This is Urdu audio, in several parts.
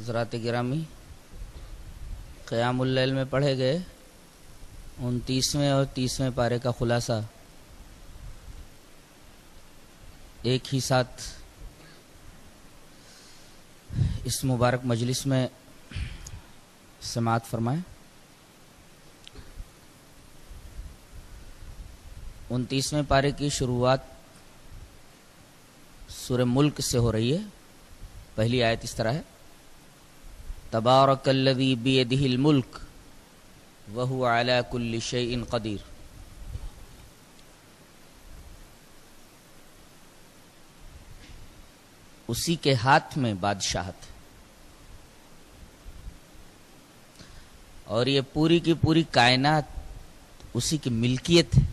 حضرات گرامی، قیام اللیل میں پڑھے گئے 29ویں اور 30ویں پارے کا خلاصہ ایک ہی ساتھ اس مبارک مجلس میں سماعت فرمائیں۔ 29ویں پارے کی شروعات سورہ ملک سے ہو رہی ہے۔ پہلی آیت اس طرح ہے: تبارک الذی بیدہ الملک وہو علی کل شیء قدیر۔ اسی کے ہاتھ میں بادشاہت، اور یہ پوری کی پوری کائنات اسی کی ملکیت ہے۔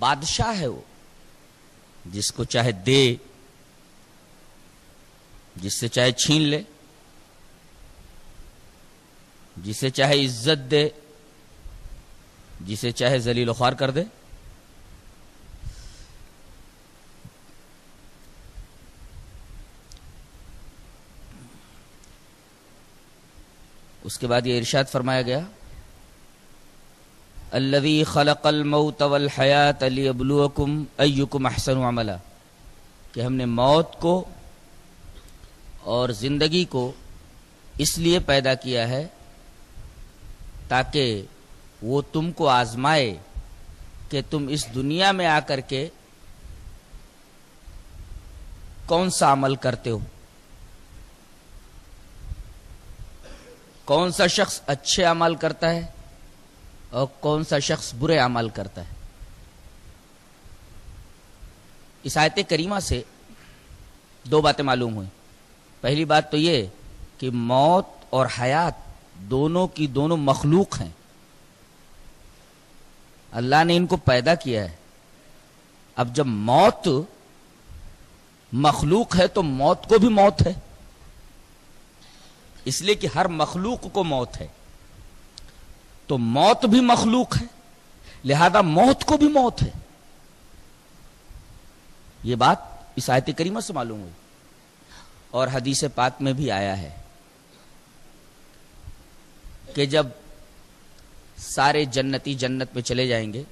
بادشاہ ہے وہ، جس کو چاہے دے، جس سے چاہے چھین لے، جسے چاہے عزت دے، جسے چاہے ذلیل و خوار کر دے۔ اس کے بعد یہ ارشاد فرمایا گیا: الذی خلق الموت والحیات لیبلوکم ایکم احسن عملا، کہ ہم نے موت کو اور زندگی کو اس لیے پیدا کیا ہے تاکہ وہ تم کو آزمائے کہ تم اس دنیا میں آ کر کے کون سا عمل کرتے ہو، کون سا شخص اچھے عمل کرتا ہے اور کون سا شخص برے عمل کرتا ہے۔ اس آیت کریمہ سے دو باتیں معلوم ہوئیں۔ پہلی بات تو یہ کہ موت اور حیات دونوں کی دونوں مخلوق ہیں، اللہ نے ان کو پیدا کیا ہے۔ اب جب موت مخلوق ہے تو موت کو بھی موت ہے، اس لیے کہ ہر مخلوق کو موت ہے، تو موت بھی مخلوق ہے، لہذا موت کو بھی موت ہے۔ یہ بات اس آیت کریمہ سے معلوم ہوئی، اور حدیث پاک میں بھی آیا ہے کہ جب سارے جنتی جنت میں چلے جائیں گے،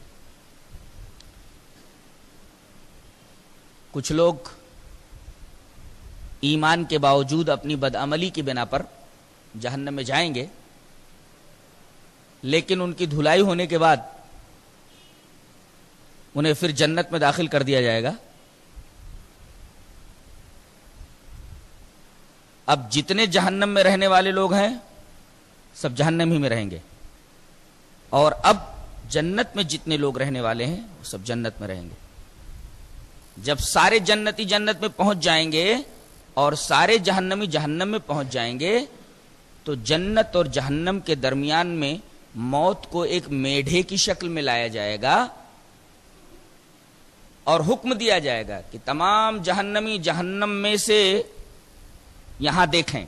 کچھ لوگ ایمان کے باوجود اپنی بدعملی کی بنا پر جہنم میں جائیں گے، لیکن ان کی دھلائی ہونے کے بعد انہیں پھر جنت میں داخل کر دیا جائے گا۔ اب جتنے جہنم میں رہنے والے لوگ ہیں سب جہنم ہی میں رہیں گے، اور اب جنت میں جتنے لوگ رہنے والے ہیں وہ سب جنت میں رہیں گے۔ جب سارے جنتی جنت میں پہنچ جائیں گے اور سارے جہنمی جہنم میں پہنچ جائیں گے، تو جنت اور جہنم کے درمیان میں موت کو ایک میڈھے کی شکل میں لایا جائے گا اور حکم دیا جائے گا کہ تمام جہنمی جہنم میں سے یہاں دیکھیں،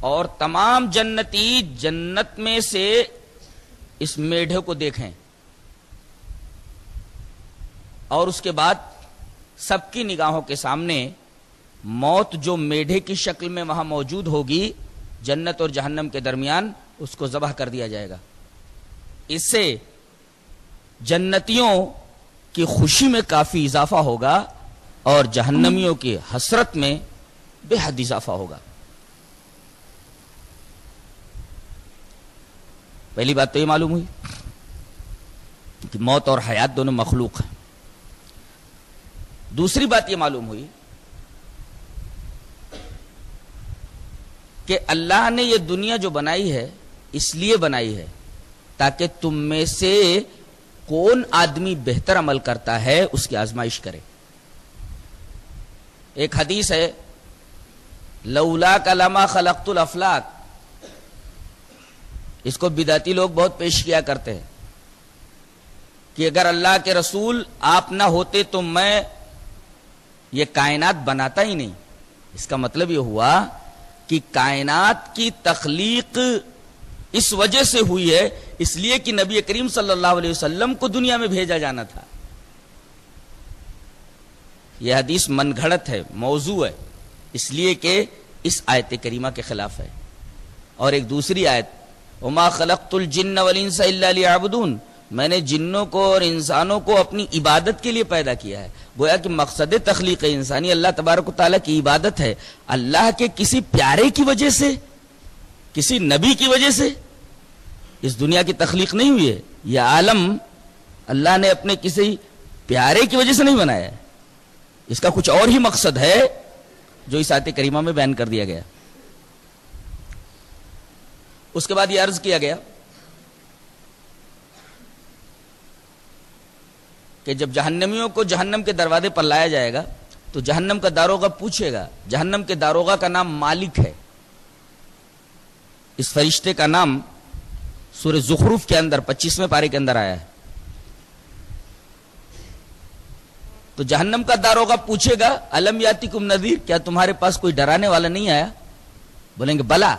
اور تمام جنتی جنت میں سے اس میڈھے کو دیکھیں، اور اس کے بعد سب کی نگاہوں کے سامنے موت جو میڈھے کی شکل میں وہاں موجود ہوگی جنت اور جہنم کے درمیان، اس کو ذبح کر دیا جائے گا۔ اس سے جنتیوں کی خوشی میں کافی اضافہ ہوگا اور جہنمیوں کی حسرت میں بے حد اضافہ ہوگا۔ پہلی بات تو یہ معلوم ہوئی کہ موت اور حیات دونوں مخلوق ہیں۔ دوسری بات یہ معلوم ہوئی کہ اللہ نے یہ دنیا جو بنائی ہے اس لیے بنائی ہے تاکہ تم میں سے کون آدمی بہتر عمل کرتا ہے اس کی آزمائش کرے۔ ایک حدیث ہے: لولاک لما خلقت الافلاک، اس کو بدعتی لوگ بہت پیش کیا کرتے ہیں کہ اگر اللہ کے رسول آپ نہ ہوتے تو میں یہ کائنات بناتا ہی نہیں۔ اس کا مطلب یہ ہوا کہ کائنات کی تخلیق اس وجہ سے ہوئی ہے، اس لیے کہ نبی کریم صلی اللہ علیہ وسلم کو دنیا میں بھیجا جانا تھا۔ یہ حدیث من گھڑت ہے، موضوع ہے، اس لیے کہ اس آیت کریمہ کے خلاف ہے. اور ایک دوسری آیت وما خلقت الجن والانس الا لیعبدون، میں نے جنوں کو اور انسانوں کو اپنی عبادت کے لیے پیدا کیا ہے. گویا کہ مقصد تخلیق انسانی اللہ تبارک و تعالیٰ کی عبادت ہے. اللہ کے کسی پیارے کی وجہ سے، کسی نبی کی وجہ سے اس دنیا کی تخلیق نہیں ہوئی ہے. یہ عالم اللہ نے اپنے کسی پیارے کی وجہ سے نہیں بنایا ہے، اس کا کچھ اور ہی مقصد ہے جو اس آیت کریمہ میں بیان کر دیا گیا. اس کے بعد یہ عرض کیا گیا کہ جب جہنمیوں کو جہنم کے دروازے پر لایا جائے گا تو جہنم کا داروغہ پوچھے گا. جہنم کے داروغہ کا نام مالک ہے. اس فرشتے کا نام سورہ زخرف کے اندر 25ویں پارے کے اندر آیا ہے. تو جہنم کا داروغہ پوچھے گا الم یاتکم نذیر، کیا تمہارے پاس کوئی ڈرانے والا نہیں آیا؟ بولیں گے بلا،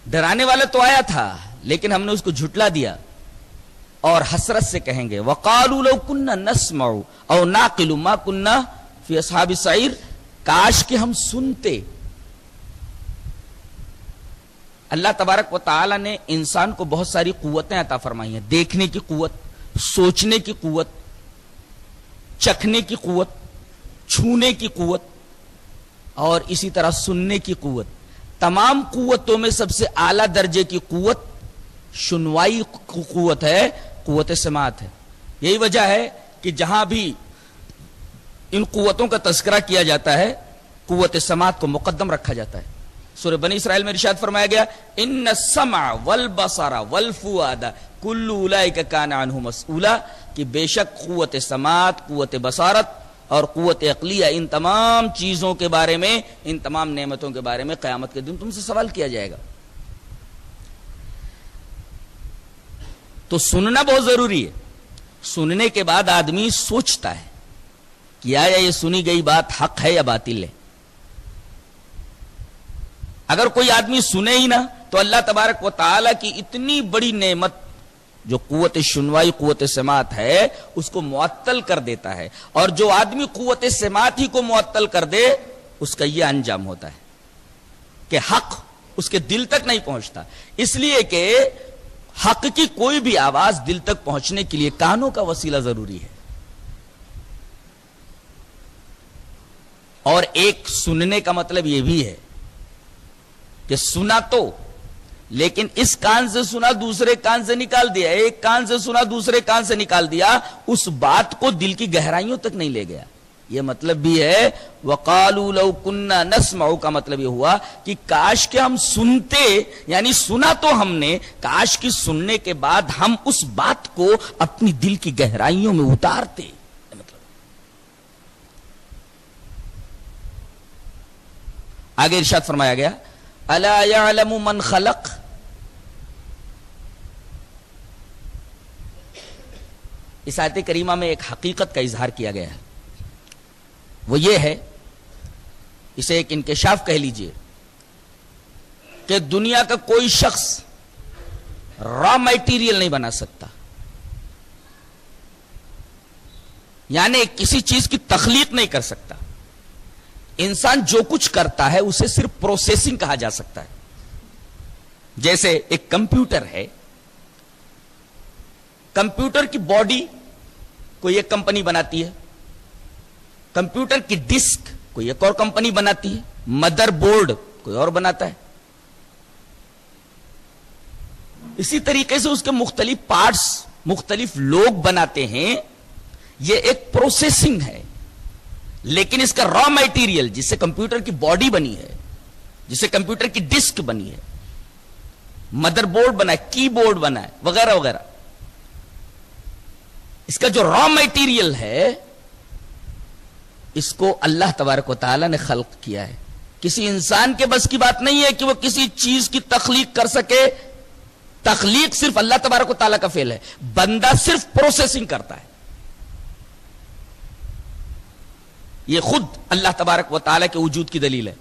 ڈرانے والا تو آیا تھا لیکن ہم نے اس کو جھٹلا دیا. اور حسرت سے کہیں گے وقالوا لو كنا نسمع او نعقل ما كنا في اصحاب السعير، کاش کہ ہم سنتے. اللہ تبارک و تعالی نے انسان کو بہت ساری قوتیں عطا فرمائی ہیں، دیکھنے کی قوت، سوچنے کی قوت، چکھنے کی قوت، چھونے کی قوت اور اسی طرح سننے کی قوت. تمام قوتوں میں سب سے اعلیٰ درجے کی قوت سنوائی قوت ہے، قوت سماعت ہے. یہی وجہ ہے کہ جہاں بھی ان قوتوں کا تذکرہ کیا جاتا ہے قوت سماعت کو مقدم رکھا جاتا ہے. سورہ بنی اسرائیل میں ارشاد فرمایا گیا ان السمع والبصر والفؤاد کل اولئک کان عنہ مسئولا، کہ بے شک قوت سماعت، قوت بصارت اور قوت عقلیہ، ان تمام چیزوں کے بارے میں، ان تمام نعمتوں کے بارے میں قیامت کے دن تم سے سوال کیا جائے گا. تو سننا بہت ضروری ہے. سننے کے بعد آدمی سوچتا ہے کہ آیا یہ سنی گئی بات حق ہے یا باطل ہے. اگر کوئی آدمی سنے ہی نہ تو اللہ تبارک و تعالی کی اتنی بڑی نعمت جو قوت شنوائی، قوت سماعت ہے، اس کو معطل کر دیتا ہے. اور جو آدمی قوت سماعت ہی کو معطل کر دے اس کا یہ انجام ہوتا ہے کہ حق اس کے دل تک نہیں پہنچتا. اس لیے کہ حق کی کوئی بھی آواز دل تک پہنچنے کے لیے کانوں کا وسیلہ ضروری ہے. اور ایک سننے کا مطلب یہ بھی ہے کہ سنا تو، لیکن اس کان سے سنا دوسرے کان سے نکال دیا، ایک کان سے سنا دوسرے کان سے نکال دیا، اس بات کو دل کی گہرائیوں تک نہیں لے گیا. یہ مطلب بھی ہے وقالوا لو كنا نسمع کا مطلب یہ ہوا کہ کاش کہ ہم سنتے، یعنی سنا تو ہم نے، کاش کہ سننے کے بعد ہم اس بات کو اپنی دل کی گہرائیوں میں اتارتے. آگے ارشاد فرمایا گیا الا يعلم من خلق، اس آیت کریمہ میں ایک حقیقت کا اظہار کیا گیا ہے. وہ یہ ہے، اسے ایک انکشاف کہہ لیجئے، کہ دنیا کا کوئی شخص را میٹیریل نہیں بنا سکتا، یعنی کسی چیز کی تخلیق نہیں کر سکتا. انسان جو کچھ کرتا ہے اسے صرف پروسیسنگ کہا جا سکتا ہے. جیسے ایک کمپیوٹر ہے، کمپیوٹر کی باڈی کوئی ایک کمپنی بناتی ہے، کمپیوٹر کی ڈسک کوئی ایک اور کمپنی بناتی ہے، مدر بورڈ کوئی اور بناتا ہے. اسی طریقے سے اس کے مختلف پارٹس مختلف لوگ بناتے ہیں. یہ ایک پروسیسنگ ہے. لیکن اس کا را میٹیریل جس سے کمپیوٹر کی باڈی بنی ہے، جس سے کمپیوٹر کی ڈسک بنی ہے، مدر بورڈ بنا ہے، کی بورڈ بنا ہے، وغیرہ وغیرہ، اس کا جو را میٹیریل ہے اس کو اللہ تبارک و تعالی نے خلق کیا ہے. کسی انسان کے بس کی بات نہیں ہے کہ وہ کسی چیز کی تخلیق کر سکے. تخلیق صرف اللہ تبارک و تعالی کا فعل ہے، بندہ صرف پروسیسنگ کرتا ہے. یہ خود اللہ تبارک و تعالی کے وجود کی دلیل ہے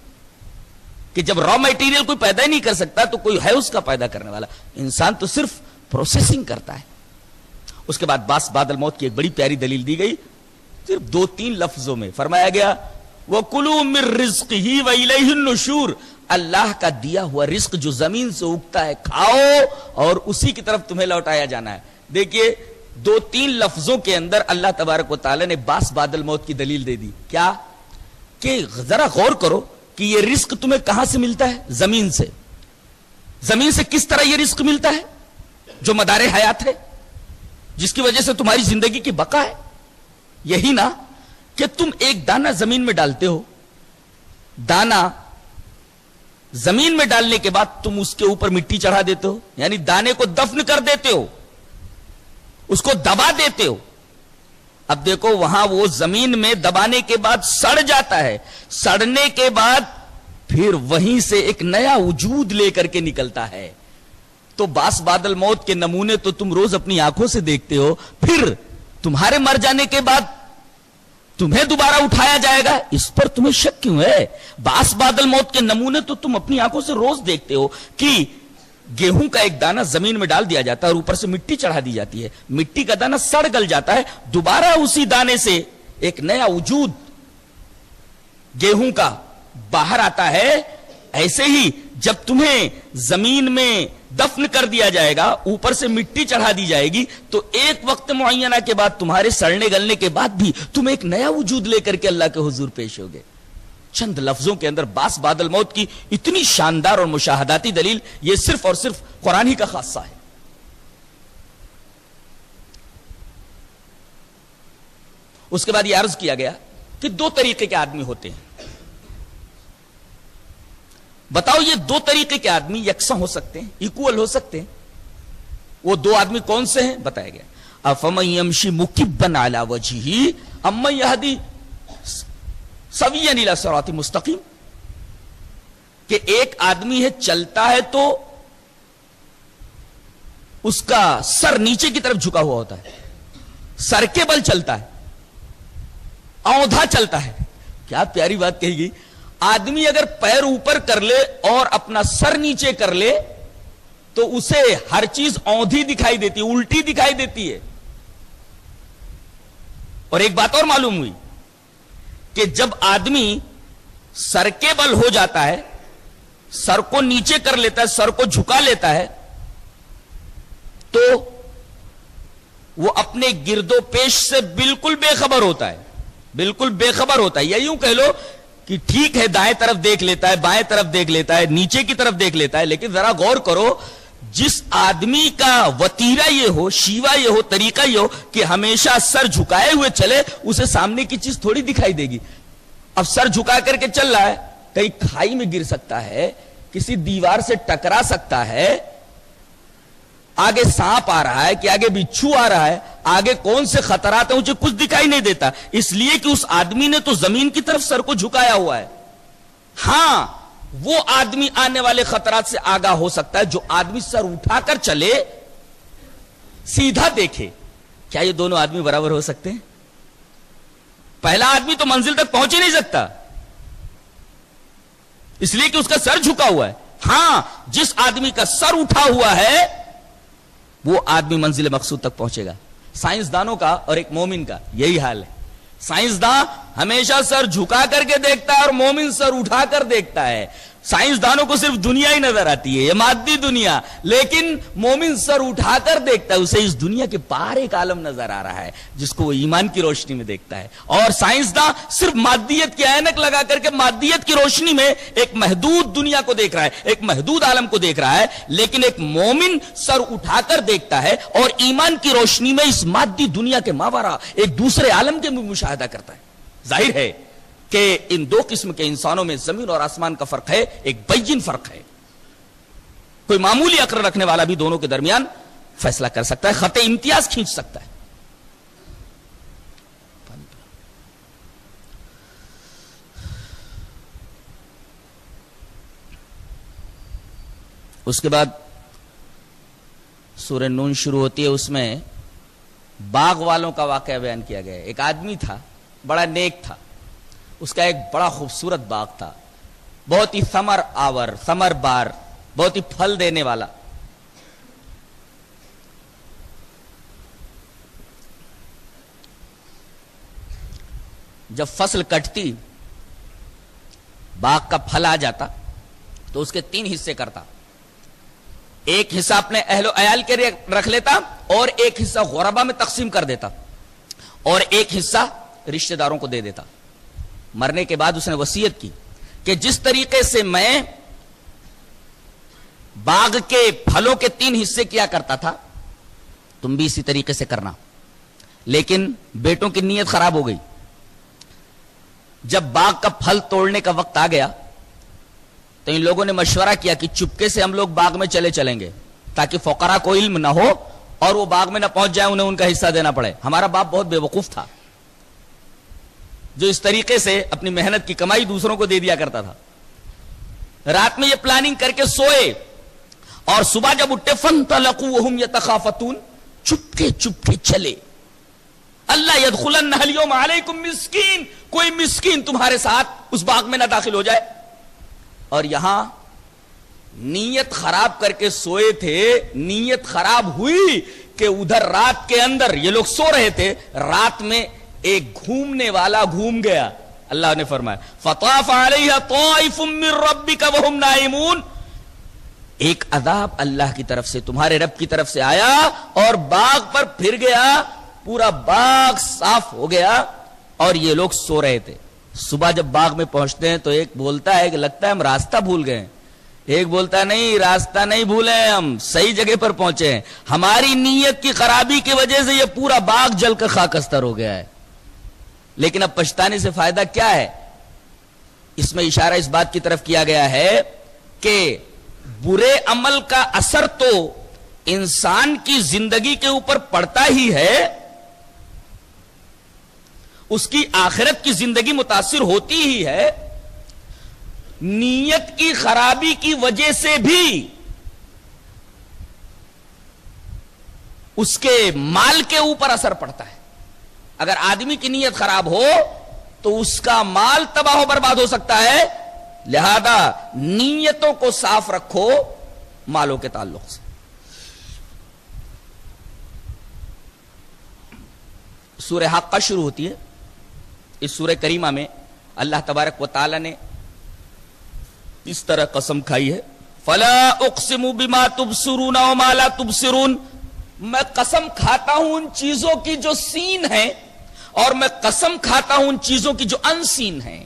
کہ جب را میٹیریل کوئی پیدا ہی نہیں کر سکتا تو کوئی ہے اس کا پیدا کرنے والا. انسان تو صرف پروسیسنگ کرتا ہے. اس کے بعد باس بعد الموت کی ایک بڑی پیاری دلیل دی گئی، صرف 2-3 لفظوں میں فرمایا گیا وَكُلُوا مِن رِزْقِهِ وَإِلَيْهِ النُّشُورُ، اللہ کا دیا ہوا رزق جو زمین سے اگتا ہے کھاؤ اور اسی کی طرف تمہیں لوٹایا جانا ہے۔ دیکھیے 2-3 لفظوں کے اندر اللہ تبارک و تعالی نے باس بعد الموت کی دلیل دے دی۔ کیا کہ ذرا غور کرو کہ یہ رزق تمہیں کہاں سے ملتا ہے؟ زمین سے۔ زمین سے کس طرح یہ رزق ملتا ہے جو مدار حیات ہے، جس کی وجہ سے تمہاری زندگی کی بقا ہے؟ یہی نا کہ تم ایک دانہ زمین میں ڈالتے ہو، دانہ زمین میں ڈالنے کے بعد تم اس کے اوپر مٹی چڑھا دیتے ہو، یعنی دانے کو دفن کر دیتے ہو، اس کو دبا دیتے ہو۔ اب دیکھو وہاں وہ زمین میں دبانے کے بعد سڑ جاتا ہے، سڑنے کے بعد پھر وہیں سے ایک نیا وجود لے کر کے نکلتا ہے۔ تو باس بعد الموت کے نمونے تو تم روز اپنی آنکھوں سے دیکھتے ہو، پھر تمہارے مر جانے کے بعد تمہیں دوبارہ اٹھایا جائے گا، اس پر تمہیں شک کیوں ہے؟ باس بعد الموت کے نمونے تو تم اپنی آنکھوں سے روز دیکھتے ہو کہ گیہوں کا ایک دانہ زمین میں ڈال دیا جاتا ہے اور اوپر سے مٹی چڑھا دی جاتی ہے، مٹی کا دانہ سڑ گل جاتا ہے، دوبارہ اسی دانے سے ایک نیا وجود گیہوں کا باہر آتا ہے۔ ایسے ہی جب تمہیں زمین میں دفن کر دیا جائے گا، اوپر سے مٹی چڑھا دی جائے گی، تو ایک وقت معینہ کے بعد تمہارے سڑنے گلنے کے بعد بھی تم ایک نیا وجود لے کر کے اللہ کے حضور پیش ہوگے۔ چند لفظوں کے اندر باس بعد الموت کی اتنی شاندار اور مشاہداتی دلیل، یہ صرف اور صرف قرآن ہی کا خاصہ ہے۔ اس کے بعد یہ عرض کیا گیا کہ 2 طریقے کے آدمی ہوتے ہیں۔ بتاؤ یہ 2 طریقے کے آدمی یکساں ہو سکتے ہیں، ایکول ہو سکتے ہیں؟ وہ 2 آدمی کون سے ہیں؟ بتایا گیا افمن یمشی مکبا علی وجہہ امن یہدی سویا الی صراط مستقیم، کہ ایک آدمی ہے چلتا ہے تو اس کا سر نیچے کی طرف جھکا ہوا ہوتا ہے، سر کے بل چلتا ہے، اوندھا چلتا ہے۔ کیا پیاری بات کہی گئی! آدمی اگر پیر اوپر کر لے اور اپنا سر نیچے کر لے تو اسے ہر چیز اوندھی دکھائی دیتی ہے، الٹی دکھائی دیتی ہے۔ اور ایک بات اور معلوم ہوئی کہ جب آدمی سر کے بل ہو جاتا ہے، سر کو نیچے کر لیتا ہے، سر کو جھکا لیتا ہے، تو وہ اپنے گرد و پیش سے بالکل بے خبر ہوتا ہے، بالکل بے خبر ہوتا ہے۔ یا یوں کہہ لو کہ ٹھیک ہے دائیں طرف دیکھ لیتا ہے، بائیں طرف دیکھ لیتا ہے، نیچے کی طرف دیکھ لیتا ہے، لیکن ذرا غور کرو، جس آدمی کا وتیرہ یہ ہو، شیوا یہ ہو، طریقہ یہ ہو کہ ہمیشہ سر جھکائے ہوئے چلے، اسے سامنے کی چیز تھوڑی دکھائی دے گی۔ اب سر جھکا کر کے چل رہا ہے، کہیں کھائی میں گر سکتا ہے، کسی دیوار سے ٹکرا سکتا ہے، آگے سانپ آ رہا ہے کہ آگے بچھو آ رہا ہے، آگے کون سے خطرات ہیں، مجھے کچھ دکھائی نہیں دیتا، اس لیے کہ اس آدمی نے تو زمین کی طرف سر کو جھکایا ہوا ہے۔ ہاں وہ آدمی آنے والے خطرات سے آگاہ ہو سکتا ہے جو آدمی سر اٹھا کر چلے، سیدھا دیکھے۔ کیا یہ دونوں آدمی برابر ہو سکتے ہیں؟ پہلا آدمی تو منزل تک پہنچ ہی نہیں سکتا، اس لیے کہ اس کا سر جھکا ہوا ہے۔ ہاں جس آدمی کا سر اٹھا ہوا ہے وہ آدمی منزل مقصود تک پہنچے گا۔ سائنسدانوں کا اور ایک مومن کا یہی حال ہے۔ سائنسدان ہمیشہ سر جھکا کر کے دیکھتا ہے اور مومن سر اٹھا کر دیکھتا ہے۔ سائنسدانوں کو صرف دنیا ہی نظر آتی ہے، یہ مادی دنیا، لیکن مومن سر اٹھا کر دیکھتا ہے، اسے اس دنیا کے باہر ایک عالم نظر آ رہا ہے جس کو وہ ایمان کی روشنی میں دیکھتا ہے۔ اور سائنسدان صرف مادیت کی عینک لگا کر کے مادیت کی روشنی میں ایک محدود دنیا کو دیکھ رہا ہے، ایک محدود عالم کو دیکھ رہا ہے، لیکن ایک مومن سر اٹھا کر دیکھتا ہے اور ایمان کی روشنی میں اس مادی دنیا کے ماورا ایک دوسرے عالم کے مشاہدہ کرتا ہے۔ ظاہر ہے کہ ان 2 قسم کے انسانوں میں زمین اور آسمان کا فرق ہے، ایک بین فرق ہے۔ کوئی معمولی عقل رکھنے والا بھی دونوں کے درمیان فیصلہ کر سکتا ہے، خط امتیاز کھینچ سکتا ہے۔ اس کے بعد سورہ نون شروع ہوتی ہے، اس میں باغ والوں کا واقعہ بیان کیا گیا ہے۔ ایک آدمی تھا، بڑا نیک تھا، اس کا ایک بڑا خوبصورت باغ تھا، بہت ہی ثمر آور، ثمر بار، بہت ہی پھل دینے والا۔ جب فصل کٹتی باغ کا پھل آ جاتا تو اس کے 3 حصے کرتا. ایک حصہ اپنے اہل و عیال کے لیے رکھ لیتا اور ایک حصہ غربا میں تقسیم کر دیتا اور ایک حصہ رشتہ داروں کو دے دیتا. مرنے کے بعد اس نے وصیت کی کہ جس طریقے سے میں باغ کے پھلوں کے 3 حصے کیا کرتا تھا تم بھی اسی طریقے سے کرنا. لیکن بیٹوں کی نیت خراب ہو گئی. جب باغ کا پھل توڑنے کا وقت آ گیا تو ان لوگوں نے مشورہ کیا کہ چپکے سے ہم لوگ باغ میں چلیں گے تاکہ فقراء کو علم نہ ہو اور وہ باغ میں نہ پہنچ جائے, انہیں ان کا حصہ دینا پڑے. ہمارا باپ بہت بے وقوف تھا جو اس طریقے سے اپنی محنت کی کمائی دوسروں کو دے دیا کرتا تھا. رات میں یہ پلاننگ کر کے سوئے اور صبح جب اٹھے فانطلقوا وهم يتخافتون, چپکے چلے. اللہ يدخلن اليوم علیکم مسکین, کوئی مسکین تمہارے ساتھ اس باغ میں نہ داخل ہو جائے. اور یہاں نیت خراب کر کے سوئے تھے, نیت خراب ہوئی کہ ادھر رات کے اندر یہ لوگ سو رہے تھے, رات میں ایک گھومنے والا گھوم گیا. اللہ نے فرمایا فطاف علیہ طائف من ربک وهم نائمون, ایک عذاب اللہ کی طرف سے تمہارے رب کی طرف سے آیا اور باغ پر پھر گیا, پورا باغ صاف ہو گیا اور یہ لوگ سو رہے تھے. صبح جب باغ میں پہنچتے ہیں تو ایک بولتا ہے کہ لگتا ہے ہم راستہ بھول گئے, ایک بولتا ہے نہیں راستہ نہیں بھولے, ہم صحیح جگہ پر پہنچے ہیں, ہماری نیت کی خرابی کی وجہ سے یہ پورا باغ جل کر خاکستر ہو گیا ہے. لیکن اب پچھتانے سے فائدہ کیا ہے؟ اس میں اشارہ اس بات کی طرف کیا گیا ہے کہ برے عمل کا اثر تو انسان کی زندگی کے اوپر پڑتا ہی ہے, اس کی آخرت کی زندگی متاثر ہوتی ہی ہے, نیت کی خرابی کی وجہ سے بھی اس کے مال کے اوپر اثر پڑتا ہے. اگر آدمی کی نیت خراب ہو تو اس کا مال تباہ و برباد ہو سکتا ہے. لہذا نیتوں کو صاف رکھو مالوں کے تعلق سے. سورہ حاقہ شروع ہوتی ہے. اس سورہ کریمہ میں اللہ تبارک و تعالی نے اس طرح قسم کھائی ہے, فلا اقسم بما تبصرون وما لا تبصرون, میں قسم کھاتا ہوں ان چیزوں کی جو سین ہیں اور میں قسم کھاتا ہوں ان چیزوں کی جو انسین ہیں.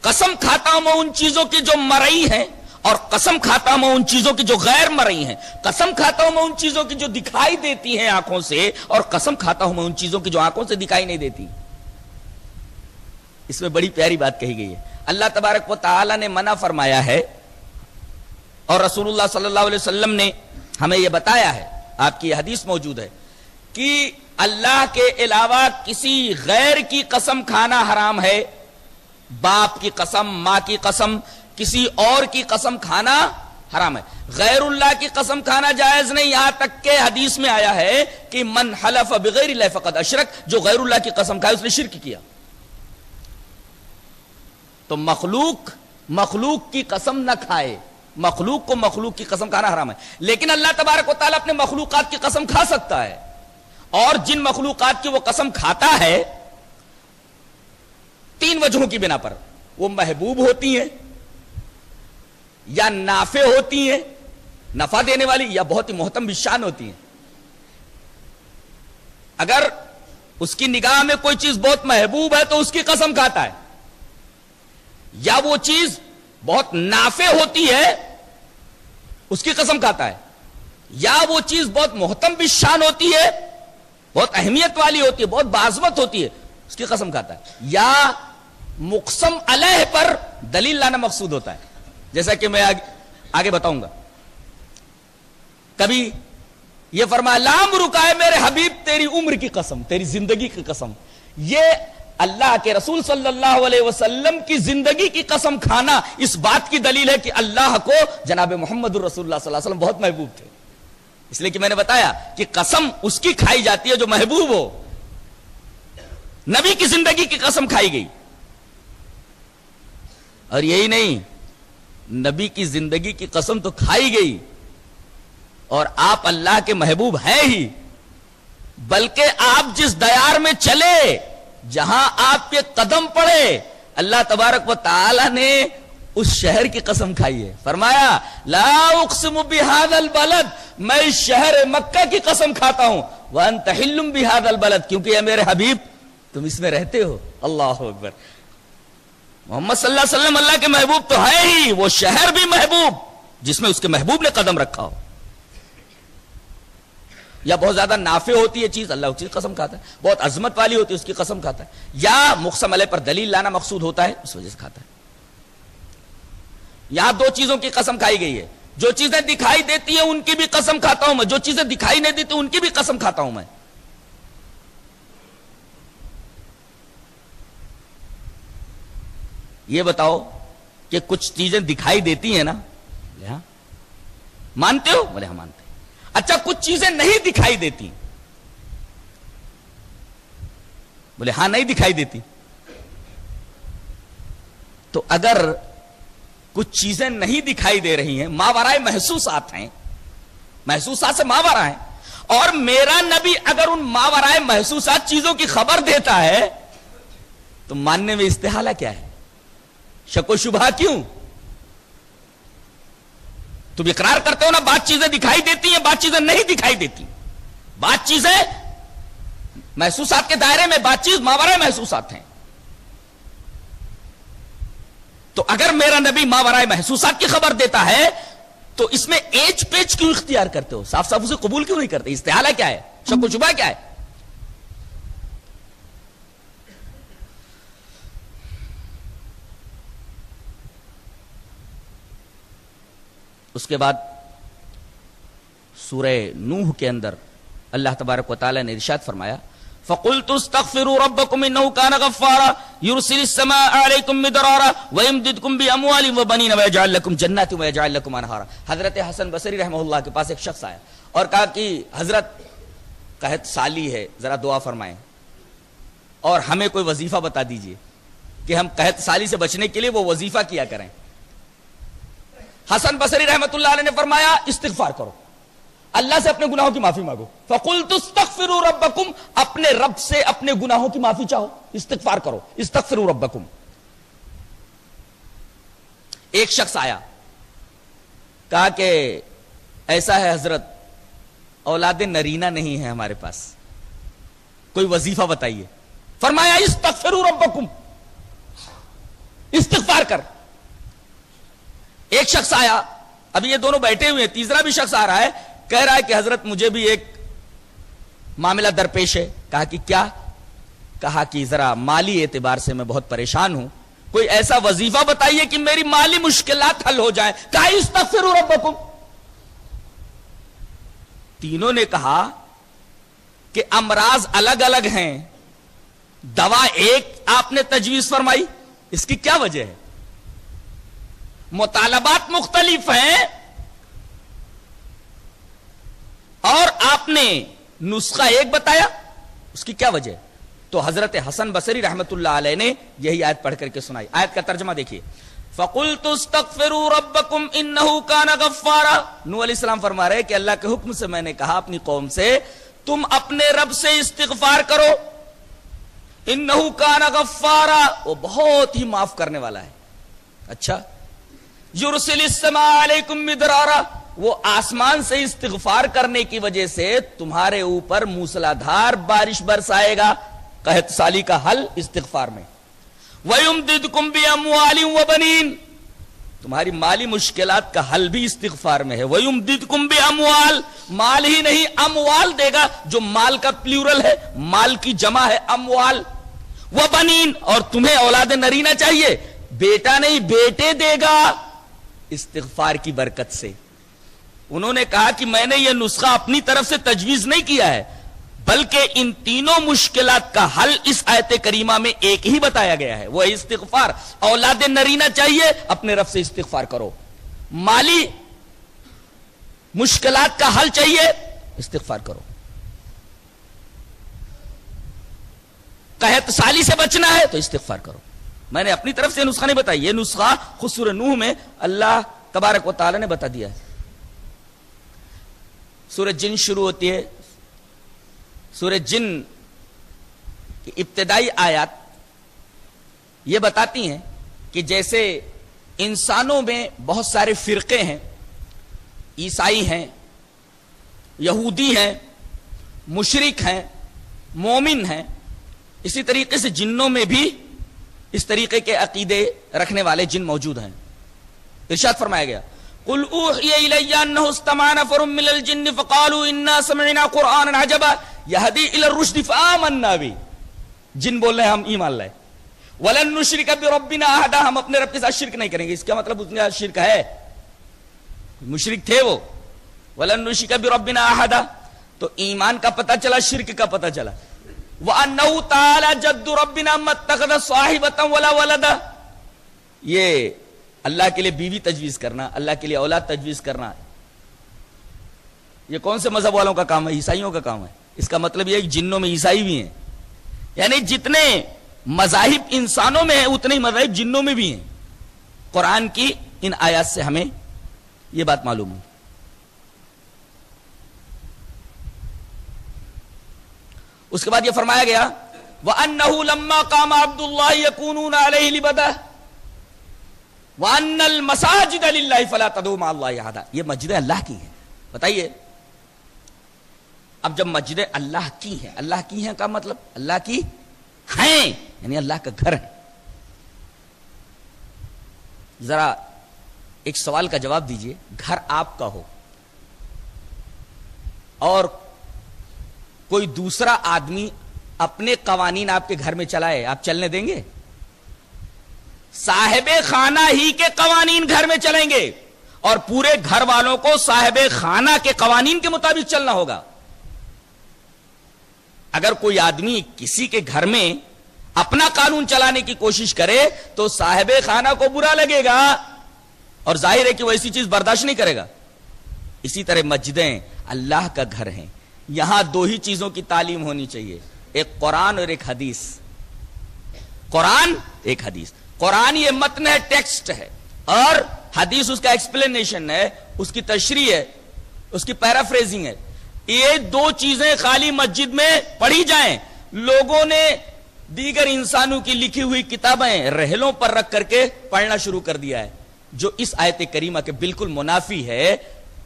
قسم کھاتا ہوں میں ان چیزوں کی جو مرئی ہیں اور قسم کھاتا ہوں میں ان چیزوں کی جو غیر مرئی ہیں. قسم کھاتا ہوں میں ان چیزوں کی جو دکھائی دیتی ہیں آنکھوں سے اور قسم کھاتا ہوں میں ان چیزوں کی جو آنکھوں سے دکھائی نہیں دیتی. اس میں بڑی پیاری بات کہی گئی ہے. اللہ تبارک و تعالی نے منع فرمایا ہے اور رسول اللہ صلی اللہ علیہ وسلم نے ہمیں یہ بتایا ہے, آپ کی یہ حدیث موجود ہے کہ اللہ کے علاوہ کسی غیر کی قسم کھانا حرام ہے. باپ کی قسم, ماں کی قسم, کسی اور کی قسم کھانا حرام ہے. غیر اللہ کی قسم کھانا جائز نہیں, یہاں تک کہ حدیث میں آیا ہے کہ من حلف بغیر اللہ فقد اشرک, جو غیر اللہ کی قسم کھائے اس نے شرک کیا. تو مخلوق کی قسم نہ کھائے, مخلوق کو مخلوق کی قسم کھانا حرام ہے. لیکن اللہ تبارک و تعالیٰ اپنے مخلوقات کی قسم کھا سکتا ہے, اور جن مخلوقات کی وہ قسم کھاتا ہے 3 وجہوں کی بنا پر, وہ محبوب ہوتی ہیں یا نافع ہوتی ہیں, نفع دینے والی, یا بہت ہی محترم بشان ہوتی ہیں. اگر اس کی نگاہ میں کوئی چیز بہت محبوب ہے تو اس کی قسم کھاتا ہے, یا وہ چیز بہت نافع ہوتی ہے اس کی قسم کھاتا ہے, یا وہ چیز بہت محترم بشان ہوتی ہے, بہت اہمیت والی ہوتی ہے, بہت بعظمت ہوتی ہے, اس کی قسم کھاتا ہے. یا مقسم علیہ پر دلیل لانا مقصود ہوتا ہے, جیسا کہ میں آگے بتاؤں گا. کبھی یہ فرمایا لام رکائے میرے حبیب تیری عمر کی قسم, تیری زندگی کی قسم. یہ اللہ کے رسول صلی اللہ علیہ وسلم کی زندگی کی قسم کھانا اس بات کی دلیل ہے کہ اللہ کو جناب محمد الرسول اللہ صلی اللہ علیہ وسلم بہت محبوب تھے. اس لیے کہ میں نے بتایا کہ قسم اس کی کھائی جاتی ہے جو محبوب ہو. نبی کی زندگی کی قسم کھائی گئی, اور یہی نہیں, نبی کی زندگی کی قسم تو کھائی گئی اور آپ اللہ کے محبوب ہیں ہی, بلکہ آپ جس دیار میں چلے, جہاں آپ کے قدم پڑے, اللہ تبارک و تعالی نے اس شہر کی قسم کھائی ہے. فرمایا لا اقسم بہذا البلد, میں اس شہر مکہ کی قسم کھاتا ہوں, وانت حل بہذا البلد, کیونکہ اے میرے حبیب تم اس میں رہتے ہو. اللہ اکبر. محمد صلی اللہ علیہ وسلم اللہ کے محبوب تو ہے ہی, وہ شہر بھی محبوب جس میں اس کے محبوب نے قدم رکھا ہو. یا بہت زیادہ نافع ہوتی ہے چیز, اللہ اس کی قسم کھاتا ہے. بہت عظمت والی ہوتی ہے, اس کی قسم کھاتا ہے. یا مقسم علیہ پر دلیل لانا مقصود ہوتا ہے, اس وجہ سے کھاتا ہے. یہاں دو چیزوں کی قسم کھائی گئی ہے. جو چیزیں دکھائی دیتی ہیں ان کی بھی قسم کھاتا ہوں میں, جو چیزیں دکھائی نہیں دیتی ان کی بھی قسم کھاتا ہوں میں. یہ بتاؤ کہ کچھ چیزیں دکھائی دیتی ہیں نا, ہاں مانتے ہو؟ بولے ہاں مانتے. اچھا کچھ چیزیں نہیں دکھائی دیتی, بولے ہاں نہیں دکھائی دیتی. تو اگر کچھ چیزیں نہیں دکھائی دے رہی ہیں, ماورائے محسوسات ہیں, محسوسات سے ماورا ہیں, اور میرا نبی اگر ان ماورائے محسوسات چیزوں کی خبر دیتا ہے تو ماننے میں استحالہ کیا ہے, شک و شبہ کیوں؟ تم اقرار کرتے ہو نا بات چیزیں دکھائی دیتی ہیں, بات چیزیں نہیں دکھائی دیتی. بات چیزیں محسوسات کے دائرے میں, بات چیز ماورائے محسوسات ہیں. تو اگر میرا نبی ماورائے محسوسات کی خبر دیتا ہے تو اس میں ایچ پیچ کیوں اختیار کرتے ہو؟ صاف صاف اسے قبول کیوں نہیں کرتے؟ استحالہ کیا ہے, شک و شبہ کیا ہے؟ اس کے بعد سورہ نوح کے اندر اللہ تبارک و تعالی نے ارشاد فرمایا فَقُلْتُ اسْتَغْفِرُوا رَبَّكُمْ إِنَّهُ كَانَ غَفَّارًا يُرْسِلِ السَّمَاءَ عَلَيْكُمْ مِدْرَارًا وَيُمْدِدْكُمْ بِأَمْوَالٍ وَبَنِينَ وَيَجْعَلْ لَكُمْ جَنَّاتٍ وَيَجْعَلْ لَكُمْ أَنْهَارًا. حضرت حسن بصری رحمہ اللہ کے پاس ایک شخص آیا اور کہا کہ حضرت قحط سالی ہے, ذرا دعا فرمائیں اور ہمیں کوئی وظیفہ بتا دیجئے کہ ہم قحط سالی سے بچنے کے لیے وہ وظیفہ کیا کریں. حسن بصری رحمۃ اللہ علیہ نے فرمایا استغفار کرو, اللہ سے اپنے گناہوں کی معافی مانگو. فَقُلْتُ اسْتَغْفِرُوا رَبَّكُمْ, اپنے رب سے اپنے گناہوں کی معافی چاہو, استغفار کرو. استغفروا ربکم. ایک شخص آیا, کہا کہ ایسا ہے حضرت اولاد نرینہ نہیں ہے ہمارے پاس, کوئی وظیفہ بتائیے. فرمایا استغفروا ربکم, استغفار کر. ایک شخص آیا, ابھی یہ دونوں بیٹھے ہوئے ہیں, تیسرا بھی شخص آ رہا ہے, کہہ رہا ہے کہ حضرت مجھے بھی ایک معاملہ درپیش ہے. کہا کہ کیا؟ کہا کہ ذرا مالی اعتبار سے میں بہت پریشان ہوں, کوئی ایسا وظیفہ بتائیے کہ میری مالی مشکلات حل ہو جائیں. کہا استغفروا ربکم. تینوں نے کہا کہ امراض الگ الگ ہیں, دوا ایک آپ نے تجویز فرمائی, اس کی کیا وجہ ہے؟ مطالبات مختلف ہیں اور آپ نے نسخہ ایک بتایا, اس کی کیا وجہ؟ تو حضرت حسن بصری رحمت اللہ علیہ نے یہی آیت پڑھ کر کے سنائی. آیت کا ترجمہ دیکھیے, فَقُلْتُ اسْتَغْفِرُوا رَبَّكُمْ إِنَّهُ كَانَ غَفَّارًا. نوح علیہ السلام فرما رہے کہ اللہ کے حکم سے میں نے کہا اپنی قوم سے تم اپنے رب سے استغفار کرو, إِنَّهُ كَانَ غَفَّارًا, وہ بہت ہی معاف کرنے والا ہے. اچھا, یرسل السماء علیکم مدرارا, وہ آسمان سے استغفار کرنے کی وجہ سے تمہارے اوپر موسلادھار بارش برسائے گا. قحط سالی کا حل استغفار میں. وَيُمْدِدْكُمْ بِأَمْوَالٍ وَبَنِينَ, تمہاری مالی مشکلات کا حل بھی استغفار میں ہے. وَيُمْدِدْكُمْ بِأَمْوَالٍ, مال ہی نہیں اموال دے گا, جو مال کا پلیورل ہے, مال کی جمع ہے اموال. وَبَنِينَ, اور تمہیں اولاد نرینہ چاہیے, بیٹا نہیں بیٹے دے گا استغفار کی برکت سے. انہوں نے کہا کہ میں نے یہ نسخہ اپنی طرف سے تجویز نہیں کیا ہے, بلکہ ان تینوں مشکلات کا حل اس آیت کریمہ میں ایک ہی بتایا گیا ہے, وہ استغفار. اولاد نرینہ چاہیے, اپنے رب سے استغفار کرو. مالی مشکلات کا حل چاہیے, استغفار کرو. قحط سالی سے بچنا ہے تو استغفار کرو. میں نے اپنی طرف سے نسخہ نہیں بتایا, یہ نسخہ خود سورہ نوح میں اللہ تبارک و تعالی نے بتا دیا ہے. سورہ جن شروع ہوتی ہے, سورہ جن کی ابتدائی آیات یہ بتاتی ہیں کہ جیسے انسانوں میں بہت سارے فرقے ہیں، عیسائی ہیں، یہودی ہیں، مشرک ہیں، مومن ہیں، اسی طریقے سے جنوں میں بھی اس طریقے کے عقیدے رکھنے والے جن موجود ہیں۔ ارشاد فرمایا گیا قل اوحی الی انہ استمع نفر من الجن فقالوا انا سمعنا قرآنا عجبا یہدی الی الرشد فآمنا بہ، جن بول رہے ہیں ہم ایمان لائے، ولن نشرک بربنا احدا، ہم اپنے رب کے ساتھ شرک نہیں کریں گے۔ اس کا مطلب اس کے ساتھ شرک ہے، مشرک تھے وہ، ولن نشرک بربنا احدا، تو ایمان کا پتہ چلا، شرک کا پتہ چلا۔ وَأَنَّهُ تَعَالَى جَدُّ رَبِّنَا مَا اتَّخَذَ صَاحِبَةً وَلَا وَلَدًا، یہ اللہ کے لیے بیوی تجویز کرنا، اللہ کے لیے اولاد تجویز کرنا، یہ کون سے مذہب والوں کا کام ہے؟ عیسائیوں کا کام ہے۔ اس کا مطلب یہ ہے کہ جنوں میں عیسائی بھی ہیں، یعنی جتنے مذاہب انسانوں میں ہیں اتنے ہی مذاہب جنوں میں بھی ہیں۔ قرآن کی ان آیات سے ہمیں یہ بات معلوم ہے۔ اس کے بعد یہ فرمایا گیا وَأَنَّهُ لَمَّا قَامَ عَبْدُ اللَّهِ يَكُونُونَ عَلَيْهِ لِبَدَةً وَأَنَّ الْمَسَاجِدَ لِلَّهِ فَلَا تَدْعُوا مَعَ اللَّهِ أَحَدًا، یہ مسجدیں اللہ کی ہیں۔ بتائیے اب جب مسجدیں اللہ کی ہیں، اللہ کی ہیں کا مطلب اللہ کی ہیں، یعنی اللہ کا گھر ہے۔ ذرا ایک سوال کا جواب دیجئے، گھر آپ کا ہو اور کوئی دوسرا آدمی اپنے قوانین آپ کے گھر میں چلائے، آپ چلنے دیں گے؟ صاحب خانہ ہی کے قوانین گھر میں چلیں گے اور پورے گھر والوں کو صاحب خانہ کے قوانین کے مطابق چلنا ہوگا۔ اگر کوئی آدمی کسی کے گھر میں اپنا قانون چلانے کی کوشش کرے تو صاحب خانہ کو برا لگے گا اور ظاہر ہے کہ وہ ایسی چیز برداشت نہیں کرے گا۔ اسی طرح مسجدیں اللہ کا گھر ہیں، یہاں دو ہی چیزوں کی تعلیم ہونی چاہیے، ایک قرآن اور ایک حدیث۔ قرآن ایک حدیث، قرآن یہ متن ہے، ٹیکسٹ ہے، اور حدیث اس کا ایکسپلینیشن ہے، اس کی تشریح ہے، اس کی پیرافریزنگ ہے۔ یہ دو چیزیں خالی مسجد میں پڑھی جائیں، لوگوں نے دیگر انسانوں کی لکھی ہوئی کتابیں رحلوں پر رکھ کر کے پڑھنا شروع کر دیا ہے، جو اس آیت کریمہ کے بالکل منافی ہے۔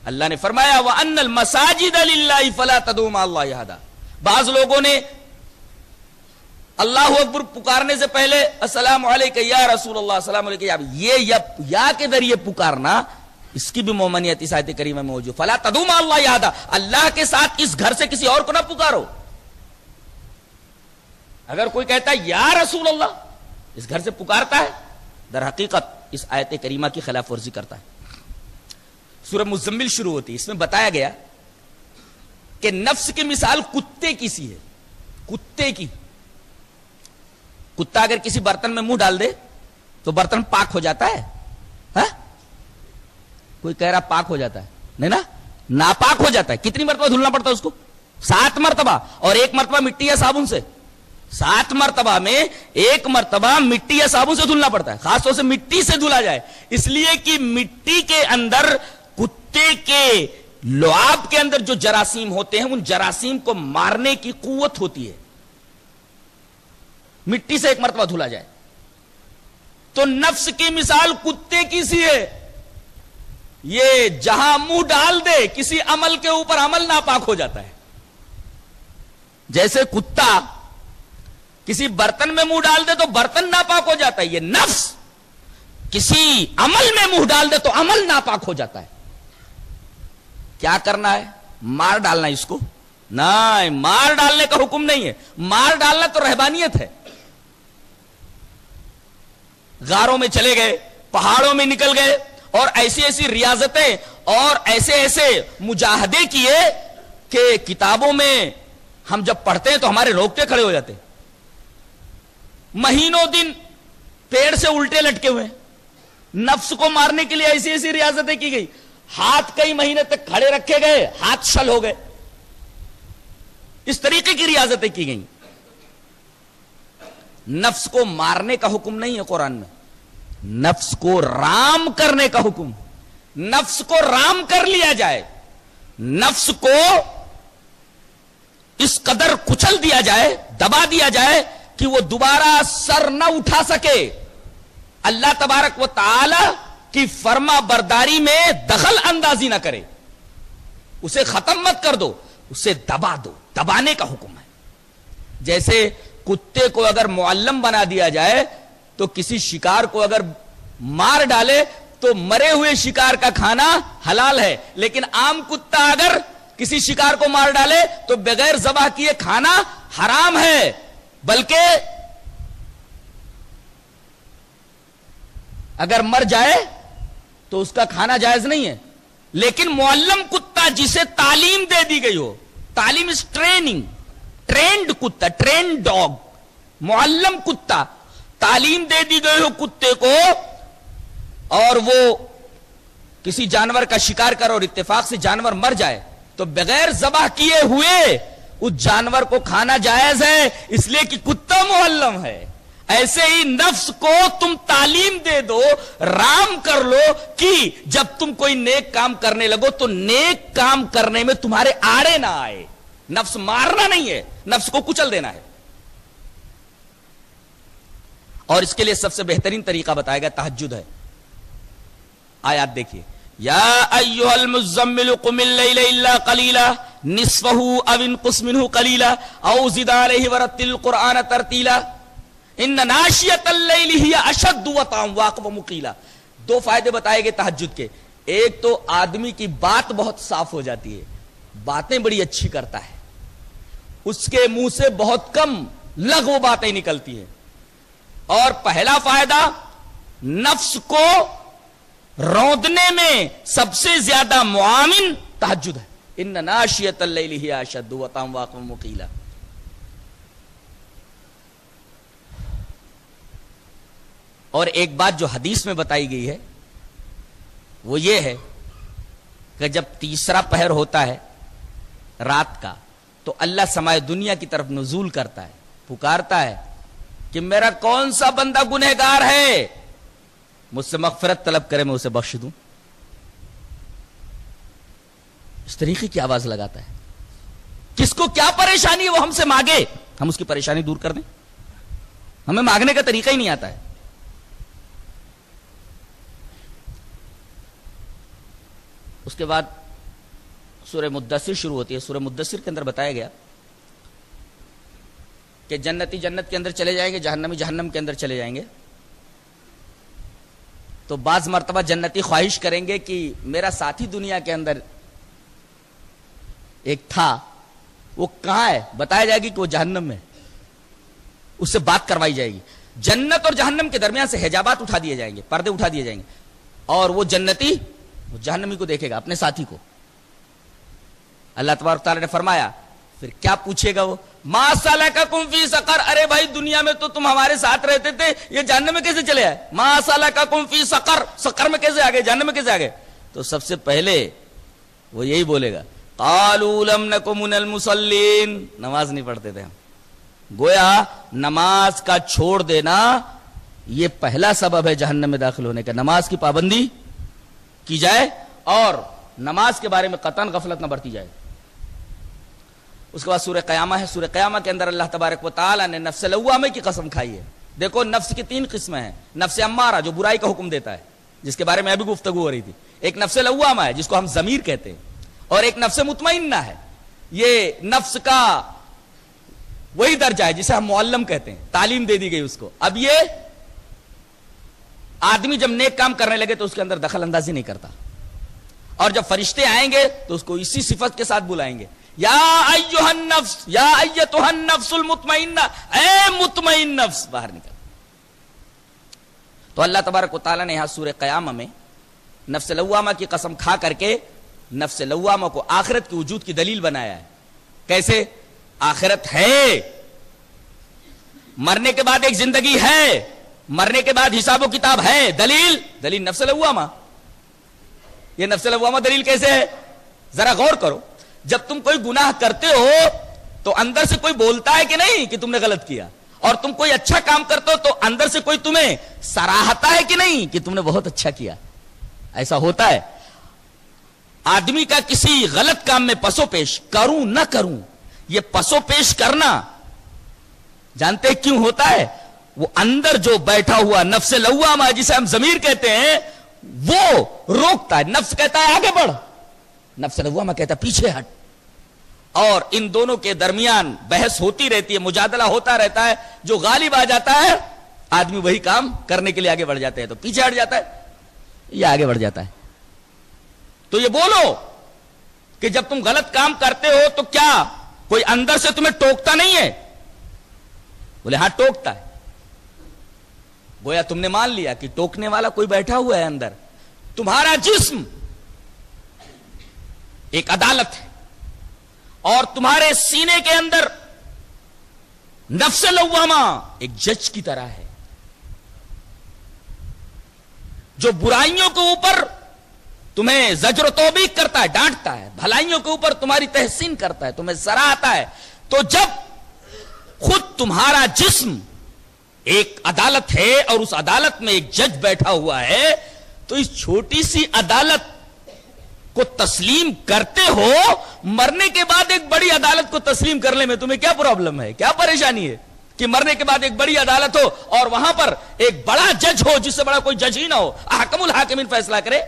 اللہ نے فرمایا وَأَنَّ الْمَسَاجِدَ لِلَّهِ فَلَا تَدْعُوا مَعَ اللَّهِ أَحَدًا۔ بعض لوگوں نے اللہ اکبر پکارنے سے پہلے السلام علیکم یا رسول اللہ، السلام علیکم، یہ یا کے ذریعے پکارنا، اس کی بھی ممانعت اس آیت کریمہ میں موجود۔ فَلَا تَدْعُوا مَعَ اللَّهِ أَحَدًا، اللہ کے ساتھ اس گھر سے کسی اور کو نہ پکارو۔ اگر کوئی کہتا ہے یا رسول اللہ، اس گھر سے پکارتا ہے، در حقیقت اس آیت کریمہ کی خلاف ورزی کرتا ہے۔ سورہ مزمل شروع ہوتی ہے، اس میں بتایا گیا کہ نفس کی مثال کتے کی سی ہے، کتے کی۔ کتا اگر کسی برتن میں منہ ڈال دے تو برتن پاک ہو جاتا ہے؟ ہاں؟ کوئی کہہ رہا پاک ہو جاتا ہے، نہیں نا، ناپاک ہو جاتا ہے۔ کتنی مرتبہ دھلنا پڑتا ہے اس کو؟ 7 مرتبہ، اور 1 مرتبہ مٹی یا صابن سے۔ 7 مرتبہ میں 1 مرتبہ مٹی یا صابن سے دھلنا پڑتا ہے، خاص طور سے مٹی سے دھلا جائے، اس لیے کہ مٹی کے اندر کتے کے لعاب کے اندر جو جراثیم ہوتے ہیں ان جراثیم کو مارنے کی قوت ہوتی ہے۔ مٹی سے 1 مرتبہ دھلا جائے تو نفس کی مثال کتے کی سی ہے، یہ جہاں منہ ڈال دے کسی عمل کے اوپر عمل ناپاک ہو جاتا ہے۔ جیسے کتا کسی برتن میں منہ ڈال دے تو برتن ناپاک ہو جاتا ہے، یہ نفس کسی عمل میں منہ ڈال دے تو عمل ناپاک ہو جاتا ہے۔ کیا کرنا ہے؟ مار ڈالنا اس کو؟ نہیں، مار ڈالنے کا حکم نہیں ہے، مار ڈالنا تو رہبانیت ہے۔ غاروں میں چلے گئے، پہاڑوں میں نکل گئے اور ایسی ایسی ریاضتیں اور ایسے ایسے مجاہدے کیے کہ کتابوں میں ہم جب پڑھتے ہیں تو ہمارے روکتے کھڑے ہو جاتے ہیں۔ مہینوں دن پیڑ سے الٹے لٹکے ہوئے، نفس کو مارنے کے لیے ایسی ایسی ریاضتیں کی گئی، ہاتھ کئی مہینے تک کھڑے رکھے گئے، ہاتھ شل ہو گئے، اس طریقے کی ریاضتیں کی گئیں۔ نفس کو مارنے کا حکم نہیں ہے قرآن میں، نفس کو رام کرنے کا حکم۔ نفس کو رام کر لیا جائے، نفس کو اس قدر کچل دیا جائے، دبا دیا جائے کہ وہ دوبارہ سر نہ اٹھا سکے، اللہ تبارک و تعالی کی فرما برداری میں دخل اندازی نہ کرے، اسے ختم مت کر دو، اسے دبا دو، دبانے کا حکم ہے۔ جیسے کتے کو اگر معلم بنا دیا جائے تو کسی شکار کو اگر مار ڈالے تو مرے ہوئے شکار کا کھانا حلال ہے، لیکن عام کتا اگر کسی شکار کو مار ڈالے تو بغیر ذبح کیے کھانا حرام ہے، بلکہ اگر مر جائے تو اس کا کھانا جائز نہیں ہے۔ لیکن معلم کتا جسے تعلیم دے دی گئی ہو، تعلیم از ٹریننگ، ٹرینڈ کتا، ٹرینڈ ڈاگ، معلم کتا، تعلیم دے دی گئی ہو کتے کو، اور وہ کسی جانور کا شکار کرو اور اتفاق سے جانور مر جائے تو بغیر ذبح کیے ہوئے اس جانور کو کھانا جائز ہے، اس لیے کہ کتا معلم ہے۔ ایسے ہی نفس کو تم تعلیم دے دو، رام کر لو کہ جب تم کوئی نیک کام کرنے لگو تو نیک کام کرنے میں تمہارے آڑے نہ آئے۔ نفس مارنا نہیں ہے، نفس کو کچل دینا ہے۔ اور اس کے لیے سب سے بہترین طریقہ بتایا گیا تہجد ہے۔ آیات دیکھیے، یا ایھا المزمل قم اللیل الا قلیلا نصفہ او انقص منہ قلیلا او زد علیہ ورتل القرآن ترتیلا ان ناشیۃ اللیل ہی اشد وطئا واقوم قیلا۔ دو فائدے بتائے گئے تہجد کے۔ ایک تو آدمی کی بات بہت صاف ہو جاتی ہے، باتیں بڑی اچھی کرتا ہے، اس کے منہ سے بہت کم لغو باتیں نکلتی ہیں۔ اور پہلا فائدہ، نفس کو روندنے میں سب سے زیادہ معاون تہجد ہے۔ ان ناشیۃ اللیل ہی اشد وطئا واقوم قیلا۔ اور ایک بات جو حدیث میں بتائی گئی ہے وہ یہ ہے کہ جب تیسرا پہر ہوتا ہے رات کا تو اللہ سمائے دنیا کی طرف نزول کرتا ہے، پکارتا ہے کہ میرا کون سا بندہ گنہگار ہے، مجھ سے مغفرت طلب کرے، میں اسے بخش دوں۔ اس طریقے کی آواز لگاتا ہے۔ کس کو کیا پریشانی ہے وہ ہم سے مانگے، ہم اس کی پریشانی دور کر دیں۔ ہمیں مانگنے کا طریقہ ہی نہیں آتا ہے۔ اس کے بعد سورہ مدثر شروع ہوتی ہے۔ سورہ مدثر کے اندر بتایا گیا کہ جنتی جنت کے اندر چلے جائیں گے، جہنمی جہنم کے اندر چلے جائیں گے۔ تو بعض مرتبہ جنتی خواہش کریں گے کہ میرا ساتھی دنیا کے اندر ایک تھا، وہ کہاں ہے؟ بتایا جائے گی کہ وہ جہنم میں، اس سے بات کروائی جائے گی۔ جنت اور جہنم کے درمیان سے حجابات اٹھا دیے جائیں گے، پردے اٹھا دیے جائیں گے، اور وہ جنتی وہ جہنمی کو دیکھے گا، اپنے ساتھی کو۔ اللہ تبارک تعالیٰ نے فرمایا، پھر کیا پوچھے گا وہ؟ ما سلککم فی سقر، ارے بھائی دنیا میں تو تم ہمارے ساتھ رہتے تھے، یہ جہنم میں کیسے چلے آئے؟ ما سلککم فی سقر، سقر میں کیسے آگئے، جہنم میں کیسے آگئے؟ تو سب سے پہلے وہ یہی بولے گا، قالوا لم نک من المصلین، نماز نہیں پڑھتے تھے ہم۔ گویا نماز کا چھوڑ دینا یہ پہلا سبب ہے جہنم میں داخل ہونے کا۔ نماز کی پابندی کی جائے اور نماز کے بارے میں قطعاً غفلت نہ برتی جائے۔ اس کے بعد سورہ قیامہ ہے۔ سورہ قیامہ کے اندر اللہ تبارک و تعالیٰ نے نفس لوامہ کی قسم کھائی ہے۔ دیکھو نفس کی تین قسمیں ہیں۔ نفس امارہ جو برائی کا حکم دیتا ہے، جس کے بارے میں ابھی گفتگو ہو رہی تھی۔ ایک نفس لوامہ ہے جس کو ہم ضمیر کہتے ہیں، اور ایک نفس مطمئنہ ہے۔ یہ نفس کا وہی درجہ ہے جسے ہم معلم کہتے ہیں، تعلیم دے دی گئی اس کو۔ اب یہ آدمی جب نیک کام کرنے لگے تو اس کے اندر دخل اندازی نہیں کرتا، اور جب فرشتے آئیں گے تو اس کو اسی صفت کے ساتھ بلائیں گے، یا ایھا النفس، یا ایتھا النفس المطمئنہ، اے مطمئن نفس، باہر نکل۔ تو اللہ تبارک و تعالیٰ نے یہاں سورہ قیامہ میں نفس لوامہ کی قسم کھا کر کے نفس لوامہ کو آخرت کے وجود کی دلیل بنایا ہے۔ کیسے؟ آخرت ہے، مرنے کے بعد ایک زندگی ہے، مرنے کے بعد حساب و کتاب ہے۔ دلیل نفس لوامہ۔ یہ نفس لوامہ دلیل کیسے ہے؟ ذرا غور کرو۔ جب تم کوئی گناہ کرتے ہو تو اندر سے کوئی بولتا ہے کہ نہیں کہ تم نے غلط کیا، اور تم کوئی اچھا کام کرتے ہو تو اندر سے کوئی تمہیں سراہتا ہے کہ نہیں کہ تم نے بہت اچھا کیا۔ ایسا ہوتا ہے۔ آدمی کا کسی غلط کام میں پسو پیش، کروں نہ کروں، یہ پسو پیش کرنا جانتے کیوں ہوتا ہے؟ وہ اندر جو بیٹھا ہوا نفس لوامہ جسے ہم ضمیر کہتے ہیں وہ روکتا ہے. نفس کہتا ہے آگے بڑھ، نفس لوامہ کہتا ہے پیچھے ہٹ. اور ان دونوں کے درمیان بحث ہوتی رہتی ہے، مجادلہ ہوتا رہتا ہے. جو غالب آ جاتا ہے آدمی وہی کام کرنے کے لیے آگے بڑھ جاتا ہے، تو پیچھے ہٹ جاتا ہے یا آگے بڑھ جاتا ہے. تو یہ بولو کہ جب تم غلط کام کرتے ہو تو کیا کوئی اندر سے تمہیں ٹوکتا نہیں ہے؟ بولے ہاں ٹوکتا ہے. گویا تم نے مان لیا کہ ٹوکنے والا کوئی بیٹھا ہوا ہے اندر. تمہارا جسم ایک عدالت ہے اور تمہارے سینے کے اندر نفس لوامہ ایک جج کی طرح ہے جو برائیوں کے اوپر تمہیں زجر و توبیخ کرتا ہے، ڈانٹتا ہے، بھلائیوں کے اوپر تمہاری تحسین کرتا ہے، تمہیں سراہتا ہے. تو جب خود تمہارا جسم ایک عدالت ہے اور اس عدالت میں ایک جج بیٹھا ہوا ہے تو اس چھوٹی سی عدالت کو تسلیم کرتے ہو. مرنے کے بعد ایک بڑی عدالت کو تسلیم کرنے میں تمہیں کیا پرابلم ہے، کیا پریشانی ہے کہ مرنے کے بعد ایک بڑی عدالت ہو اور وہاں پر ایک بڑا جج ہو جس سے بڑا کوئی جج ہی نہ ہو، احکم الحاکمین فیصلہ کرے.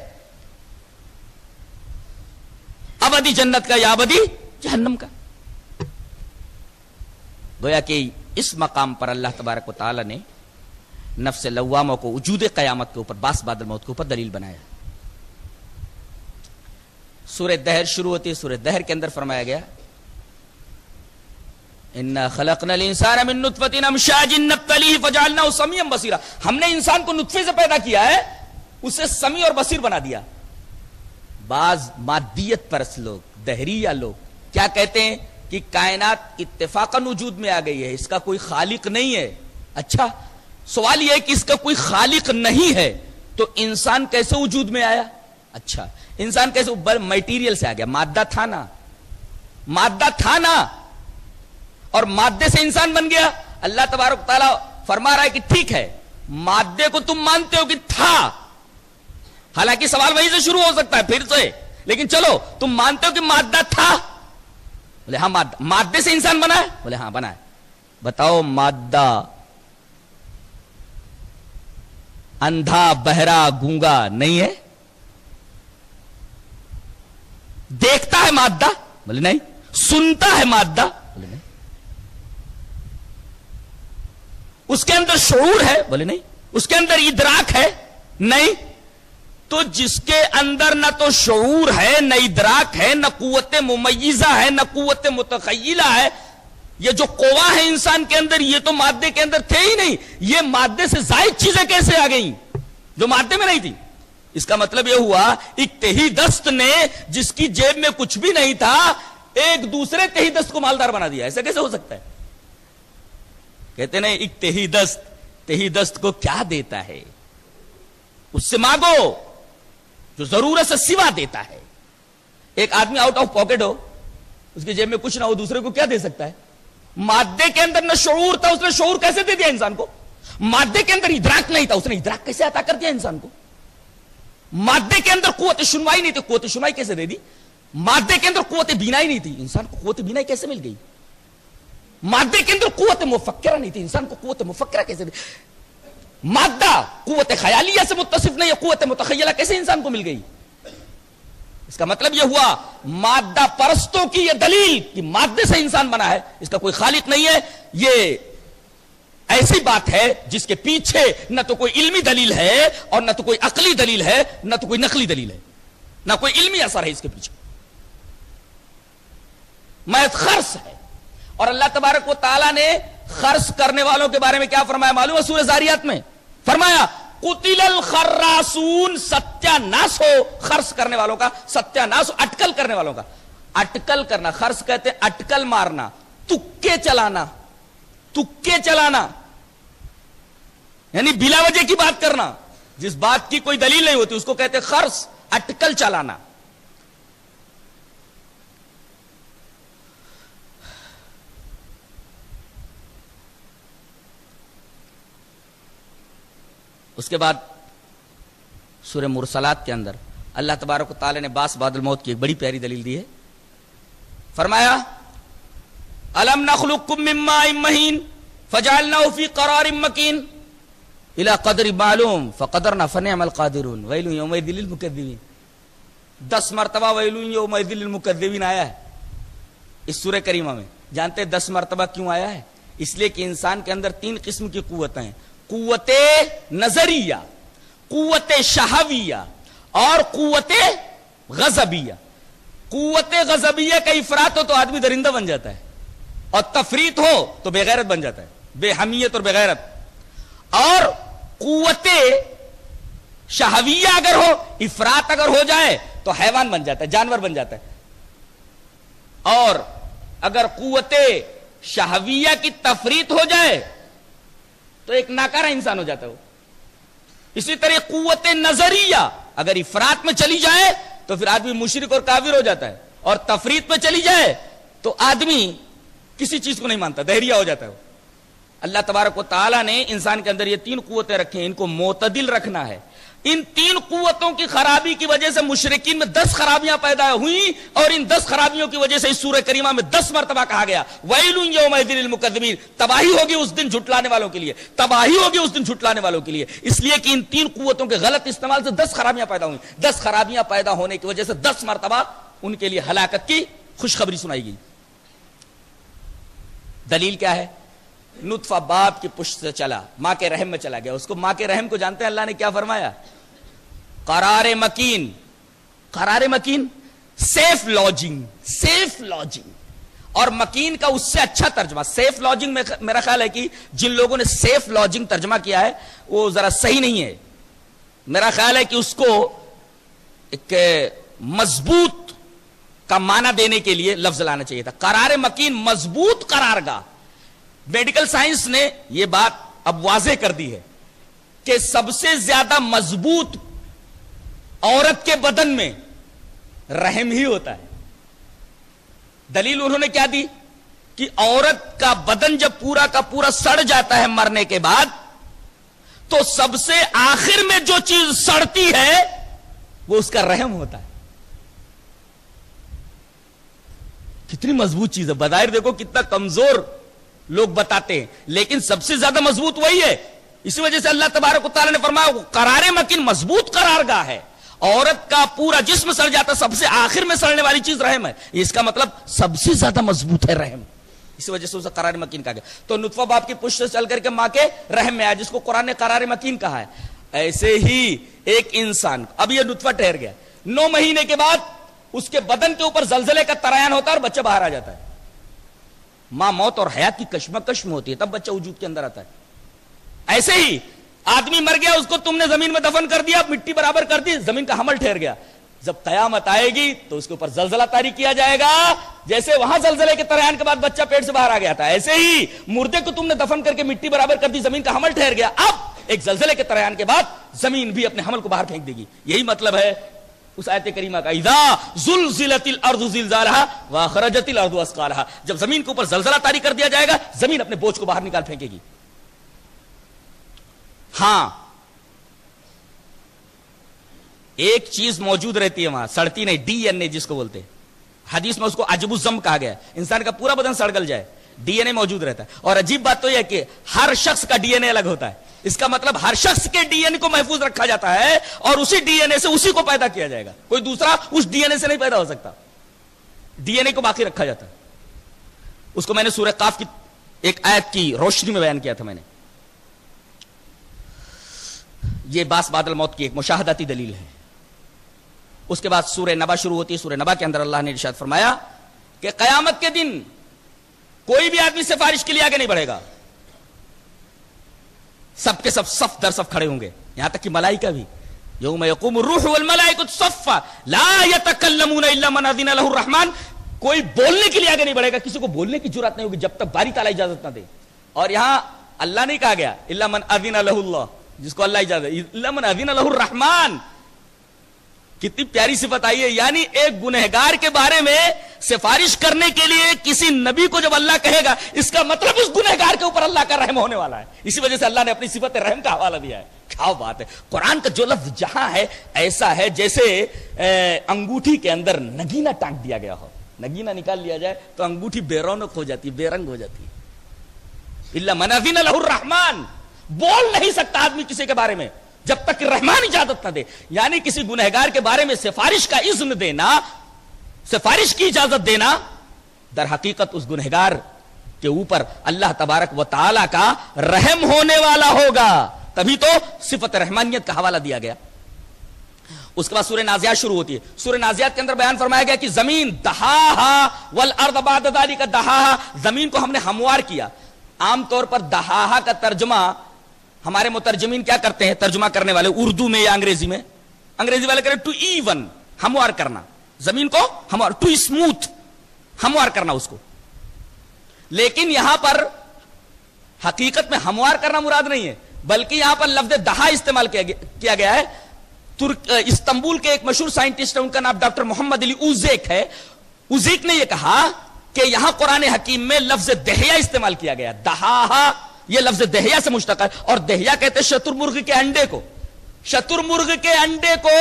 ابدی جنت کا یا ابدی جہنم کا. گویا کہ اس مقام پر اللہ تبارک و تعالی نے نفس لوامہ کو وجود قیامت کے اوپر، باس بعد الموت کے اوپر دلیل بنایا. سورہ دہر شروع ہوتی ہے. سورہ دہر کے اندر فرمایا گیا اِنَّا خَلَقْنَا الْإِنسَانَ مِن نُطْفَةٍ أَمْشَاجٍ نَبْتَلِيهِ فَجَعَلْنَاهُ سَمِيعًا بَصِيرًا. ہم نے انسان کو نطفے سے پیدا کیا ہے، اسے سمیع اور بصیر بنا دیا. بعض مادیت پرست لوگ، دہریہ لوگ کیا کہتے ہیں کہ کائنات اتفاقاً وجود میں آ گئی ہے، اس کا کوئی خالق نہیں ہے. اچھا سوال یہ ہے کہ اس کا کوئی خالق نہیں ہے تو انسان کیسے وجود میں آیا؟ اچھا انسان کیسے میٹیریل سے آ گیا؟ مادہ تھا نا، مادہ تھا نا، اور مادے سے انسان بن گیا. اللہ تبارک تعالیٰ فرما رہا ہے کہ ٹھیک ہے مادے کو تم مانتے ہو کہ تھا، حالانکہ سوال وہیں سے شروع ہو سکتا ہے پھر سے، لیکن چلو تم مانتے ہو کہ مادہ تھا. بولے ہاں مادے سے انسان بنا ہے؟ بولے ہاں بنا ہے. بتاؤ مادہ اندھا بہرا گونگا نہیں ہے؟ دیکھتا ہے مادہ؟ بولے نہیں. سنتا ہے مادہ؟ بولے نہیں. اس کے اندر شعور ہے؟ بولے نہیں. اس کے اندر ادراک ہے؟ نہیں. تو جس کے اندر نہ تو شعور ہے، نہ ادراک ہے، نہ قوت ممیزہ ہے، نہ قوت متخیلہ ہے، یہ جو قوا ہے انسان کے اندر یہ تو مادے کے اندر تھے ہی نہیں. یہ مادے سے زائد چیزیں کیسے آ گئیں جو مادے میں نہیں تھی؟ اس کا مطلب یہ ہوا ایک تہی دست نے جس کی جیب میں کچھ بھی نہیں تھا ایک دوسرے تہی دست کو مالدار بنا دیا. ایسا کیسے ہو سکتا ہے؟ کہتے نہیں ایک تہی دست کو کیا دیتا ہے؟ اس سے مانگو جو ضرورت سے سوا دیتا ہے. ایک آدمی آؤٹ آف پاکٹ ہو، اس کی جیب میں کچھ نہ ہو، دوسرے کو کیا دے سکتا ہے؟ مادے کے اندر نہ شعور تھا، اس نے شعور کیسے دے دیا انسان کو؟ مادے کے اندر ادراک نہیں تھا، اس نے ادراک کیسے عطا کر دیا انسان کو؟ مادے کے اندر قوت شنوائی نہیں تھی، قوت شنوائی کیسے دے دی؟ مادے کے اندر قوت بینائی نہیں تھی، انسان کو قوت بینائی کیسے مل گئی؟ مادے کے اندر قوت مفکرہ نہیں تھی، انسان کو قوت مفکرہ کیسے دی؟ مادہ قوت خیالیہ سے متصف نہیں ہے، قوت متخیلہ کیسے انسان کو مل گئی؟ اس کا مطلب یہ ہوا مادہ پرستوں کی یہ دلیل کہ مادے سے انسان بنا ہے، اس کا کوئی خالق نہیں ہے، یہ ایسی بات ہے جس کے پیچھے نہ تو کوئی علمی دلیل ہے اور نہ تو کوئی عقلی دلیل ہے، نہ تو کوئی نقلی دلیل ہے، نہ کوئی علمی اثر ہے اس کے پیچھے، محض خرص ہے. اور اللہ تبارک و تعالیٰ نے خرچ کرنے والوں کے بارے میں کیا فرمایا معلوم ہے؟ سورہ زاریات میں فرمایا قتل الخراسون، ستیہ ناس ہو خرچ کرنے والوں کا، ستیہ ناس ہو اٹکل کرنے والوں کا. اٹکل کرنا خرچ کہتے ہیں، اٹکل مارنا، تکے چلانا، تکے چلانا یعنی بلا وجہ کی بات کرنا، جس بات کی کوئی دلیل نہیں ہوتی اس کو کہتے خرچ، اٹکل چلانا. اس کے بعد سورہ مرسلات کے اندر اللہ تبارک و تعالی نے باس بعد الموت کی ایک بڑی پیاری دلیل دی ہے. فرمایا الم نخلقکم من ماء مہین، فجعلناه فی قرار مکین الی قدر معلوم فقدرنا فنعم القادرون ویل یومئذ للمکذبین. 10 مرتبہ ویل یومئذ للمکذبین آیا ہے اس سورہ کریمہ میں. جانتے 10 مرتبہ کیوں آیا ہے؟ اس لیے کہ انسان کے اندر 3 قسم کی قوتیں ہیں: قوت نظریہ، قوت شہویہ اور قوت غضبیہ. قوت غضبیہ کا افراط ہو تو آدمی درندہ بن جاتا ہے، اور تفریط ہو تو بے غیرت بن جاتا ہے، بے حمیت اور بے غیرت. اور قوت شہویہ اگر ہو، افراط اگر ہو جائے تو حیوان بن جاتا ہے، جانور بن جاتا ہے. اور اگر قوت شہویہ کی تفریط ہو جائے تو ایک ناکارہ انسان ہو جاتا ہے وہ. اسی طرح قوت نظریہ اگر افراط میں چلی جائے تو پھر آدمی مشرک اور کافر ہو جاتا ہے، اور تفریط میں چلی جائے تو آدمی کسی چیز کو نہیں مانتا، دہریہ ہو جاتا ہے وہ. اللہ تبارک و تعالیٰ نے انسان کے اندر یہ 3 قوتیں رکھی ہیں، ان کو معتدل رکھنا ہے. ان 3 قوتوں کی خرابی کی وجہ سے مشرکین میں 10 خرابیاں پیدا ہوئیں، اور ان 10 خرابیوں کی وجہ سے اس سورہ کریمہ میں 10 مرتبہ کہا گیا ویل یومئذ للمکذبین. تباہی ہوگی اس دن جھٹلانے والوں کے لیے، تباہی ہوگی اس دن جھٹلانے والوں کے لیے. اس لیے کہ ان 3 قوتوں کے غلط استعمال سے 10 خرابیاں پیدا ہوئیں. 10 خرابیاں پیدا ہونے کی وجہ سے 10 مرتبہ ان کے لیے ہلاکت کی خوشخبری سنائی گئی. دلیل کیا ہے؟ نطفہ باپ کی پشت سے چلا، ماں کے رحم میں چلا گیا. اس کو ماں کے رحم کو جانتے ہیں اللہ نے کیا فرمایا؟ قرار مکین. قرار مکین سیف لاجنگ، سیف لاجنگ. اور مکین کا اس سے اچھا ترجمہ سیف لاجنگ میں میرا خیال ہے کہ جن لوگوں نے سیف لاجنگ ترجمہ کیا ہے وہ ذرا صحیح نہیں ہے. میرا خیال ہے کہ اس کو ایک مضبوط کا معنی دینے کے لیے لفظ لانا چاہیے تھا. قرار مکین مضبوط قرارگاہ. میڈیکل سائنس نے یہ بات اب واضح کر دی ہے کہ سب سے زیادہ مضبوط عورت کے بدن میں رحم ہی ہوتا ہے. دلیل انہوں نے کیا دی کہ عورت کا بدن جب پورا کا پورا سڑ جاتا ہے مرنے کے بعد تو سب سے آخر میں جو چیز سڑتی ہے وہ اس کا رحم ہوتا ہے. کتنی مضبوط چیز ہے. بظاہر دیکھو کتنا کمزور لوگ بتاتے ہیں، لیکن سب سے زیادہ مضبوط وہی ہے. اسی وجہ سے اللہ تبارک و تعالی نے فرمایا قرار مکین مضبوط قرارگاہ ہے. عورت کا پورا جسم سڑ جاتا، سب سے آخر میں سڑنے والی چیز رحم ہے. اس کا مطلب سب سے زیادہ مضبوط ہے رحم. اسی وجہ سے اسے قرار مکین کہا گیا. تو نطفہ باپ کی پشت سے چل کر کے ماں کے رحم میں آیا، جس کو قرآن نے قرار مکین کہا ہے. ایسے ہی ایک انسان اب یہ نطفہ ٹھہر گیا، 9 مہینے کے بعد اس کے بدن کے اوپر زلزلے کا ترایان ہوتا ہے اور بچہ باہر آ جاتا ہے. ماں موت اور حیات کی کشمکش میں ہوتی ہے، تب بچہ وجود کے اندر آتا ہے. ایسے ہی آدمی مر گیا، اس کو تم نے زمین میں دفن کر دیا، مٹی برابر کر دی، زمین کا حمل ٹھہر گیا. جب قیامت آئے گی تو اس کے اوپر زلزلہ طاری کیا جائے گا. جیسے وہاں زلزلے کے ترایان کے بعد بچہ پیٹ سے باہر آ گیا تھا، ایسے ہی مردے کو تم نے دفن کر کے مٹی برابر کر دی، زمین کا حمل ٹھہر گیا. اب ایک زلزلے کے ترایان کے بعد زمین بھی اپنے حمل کو باہر پھینک دے گی. یہی مطلب ہے اس آیت کریمہ کا اذا زلزلت الارض زلزالها واخرجت الارض اثقالها. جب زمین کے اوپر زلزلہ طاری کر دیا جائے گا، زمین اپنے بوجھ کو باہر نکال پھینکے گی. ہاں ایک چیز موجود رہتی ہے وہاں، سڑتی نہیں، ڈی این اے جس کو بولتے ہیں. حدیث میں اس کو عجب الزم کہا گیا. انسان کا پورا بدن سڑ گل جائے، ڈی این اے موجود رہتا ہے. اور عجیب بات تو یہ ہے کہ ہر شخص کا ڈی این اے الگ ہوتا ہے. اس کا مطلب ہر شخص کے ڈی این اے کو محفوظ رکھا جاتا ہے اور اسی ڈی این اے سے اسی کو پیدا کیا جائے گا. کوئی دوسرا اس ڈی این اے سے نہیں پیدا ہو سکتا. ڈی این اے کو باقی رکھا جاتا ہے. اس کو میں نے سورہ قاف کی ایک آیت کی روشنی میں بیان کیا تھا. میں نے یہ باس بادل موت کی ایک مشاہداتی دلیل ہے. اس کے بعد سورہ نبا شروع ہوتی ہے. سورہ نبا کے اندر اللہ نے ارشاد فرمایا کہ قیامت کے دن کوئی بھی آدمی سفارش کے لیے آگے نہیں بڑھے گا. سب کے سب صف در صف کھڑے ہوں گے، یہاں تک کہ ملائکہ بھی. یوم یقوم الروح والملائکۃ صفا لا یتکلمون الا من اذن له الرحمن. کوئی بولنے کے لیے آگے نہیں بڑھے گا، کسی کو بولنے کی جرات نہیں ہوگی جب تک باری تعالیٰ اجازت نہ دے. اور یہاں اللہ نہیں کہا گیا الا من اذن له اللہ، جس کو اللہ اجازت دے، الا من اذن له الرحمن. کتنی پیاری صفت آئی ہے. یعنی ایک گنہگار کے بارے میں سفارش کرنے کے لیے کسی نبی کو جب اللہ کہے گا، اس کا مطلب اس گنہگار کے اوپر اللہ کا رحم ہونے والا ہے. اسی وجہ سے اللہ نے اپنی صفت رحم کا حوالہ دیا ہے. کیا بات ہے. قرآن کا جو لفظ جہاں ہے ایسا ہے جیسے انگوٹھی کے اندر نگینہ ٹانک دیا گیا ہو. نگینہ نکال لیا جائے تو انگوٹھی بے رونق ہو جاتی، بے رنگ ہو جاتی. الا من اذن له الرحمن، بول نہیں سکتا آدمی کسی کے بارے میں جب تک کہ رحمان اجازت نہ دے. یعنی کسی گنہگار کے بارے میں سفارش کا اذن دینا، سفارش کی اجازت دینا، در حقیقت اس گنہگار کے اوپر اللہ تبارک و تعالی کا رحم ہونے والا ہوگا. تبھی تو صفت رحمانیت کا حوالہ دیا گیا. اس کے بعد سورہ نازعات شروع ہوتی ہے. سورہ نازعات کے اندر بیان فرمایا گیا کہ زمین دہاہا والارض بعد ذلک دہاہا، زمین کو ہم نے ہموار کیا. عام طور پر دہاہا کا ترجمہ ہمارے مترجمین کیا کرتے ہیں، ترجمہ کرنے والے اردو میں یا انگریزی میں، انگریزی والے کریں ٹو ایون، ہموار کرنا، زمین کو ہموار، ٹو اسموتھ، ہموار کرنا اس کو. لیکن یہاں پر حقیقت میں ہموار کرنا مراد نہیں ہے، بلکہ یہاں پر لفظ دہا استعمال کیا گیا ہے. استنبول کے ایک مشہور سائنٹسٹ ہے، ان کا نام ڈاکٹر محمد علی اوزیک ہے. اوزیک نے یہ کہا کہ یہاں قرآن حکیم میں لفظ دہیا استعمال کیا گیا. دہا یہ لفظ دہیا سے مشتق ہے، اور دہیا کہتے ہیں شتر مرغ کے انڈے کو. شتر مرغ کے انڈے کو،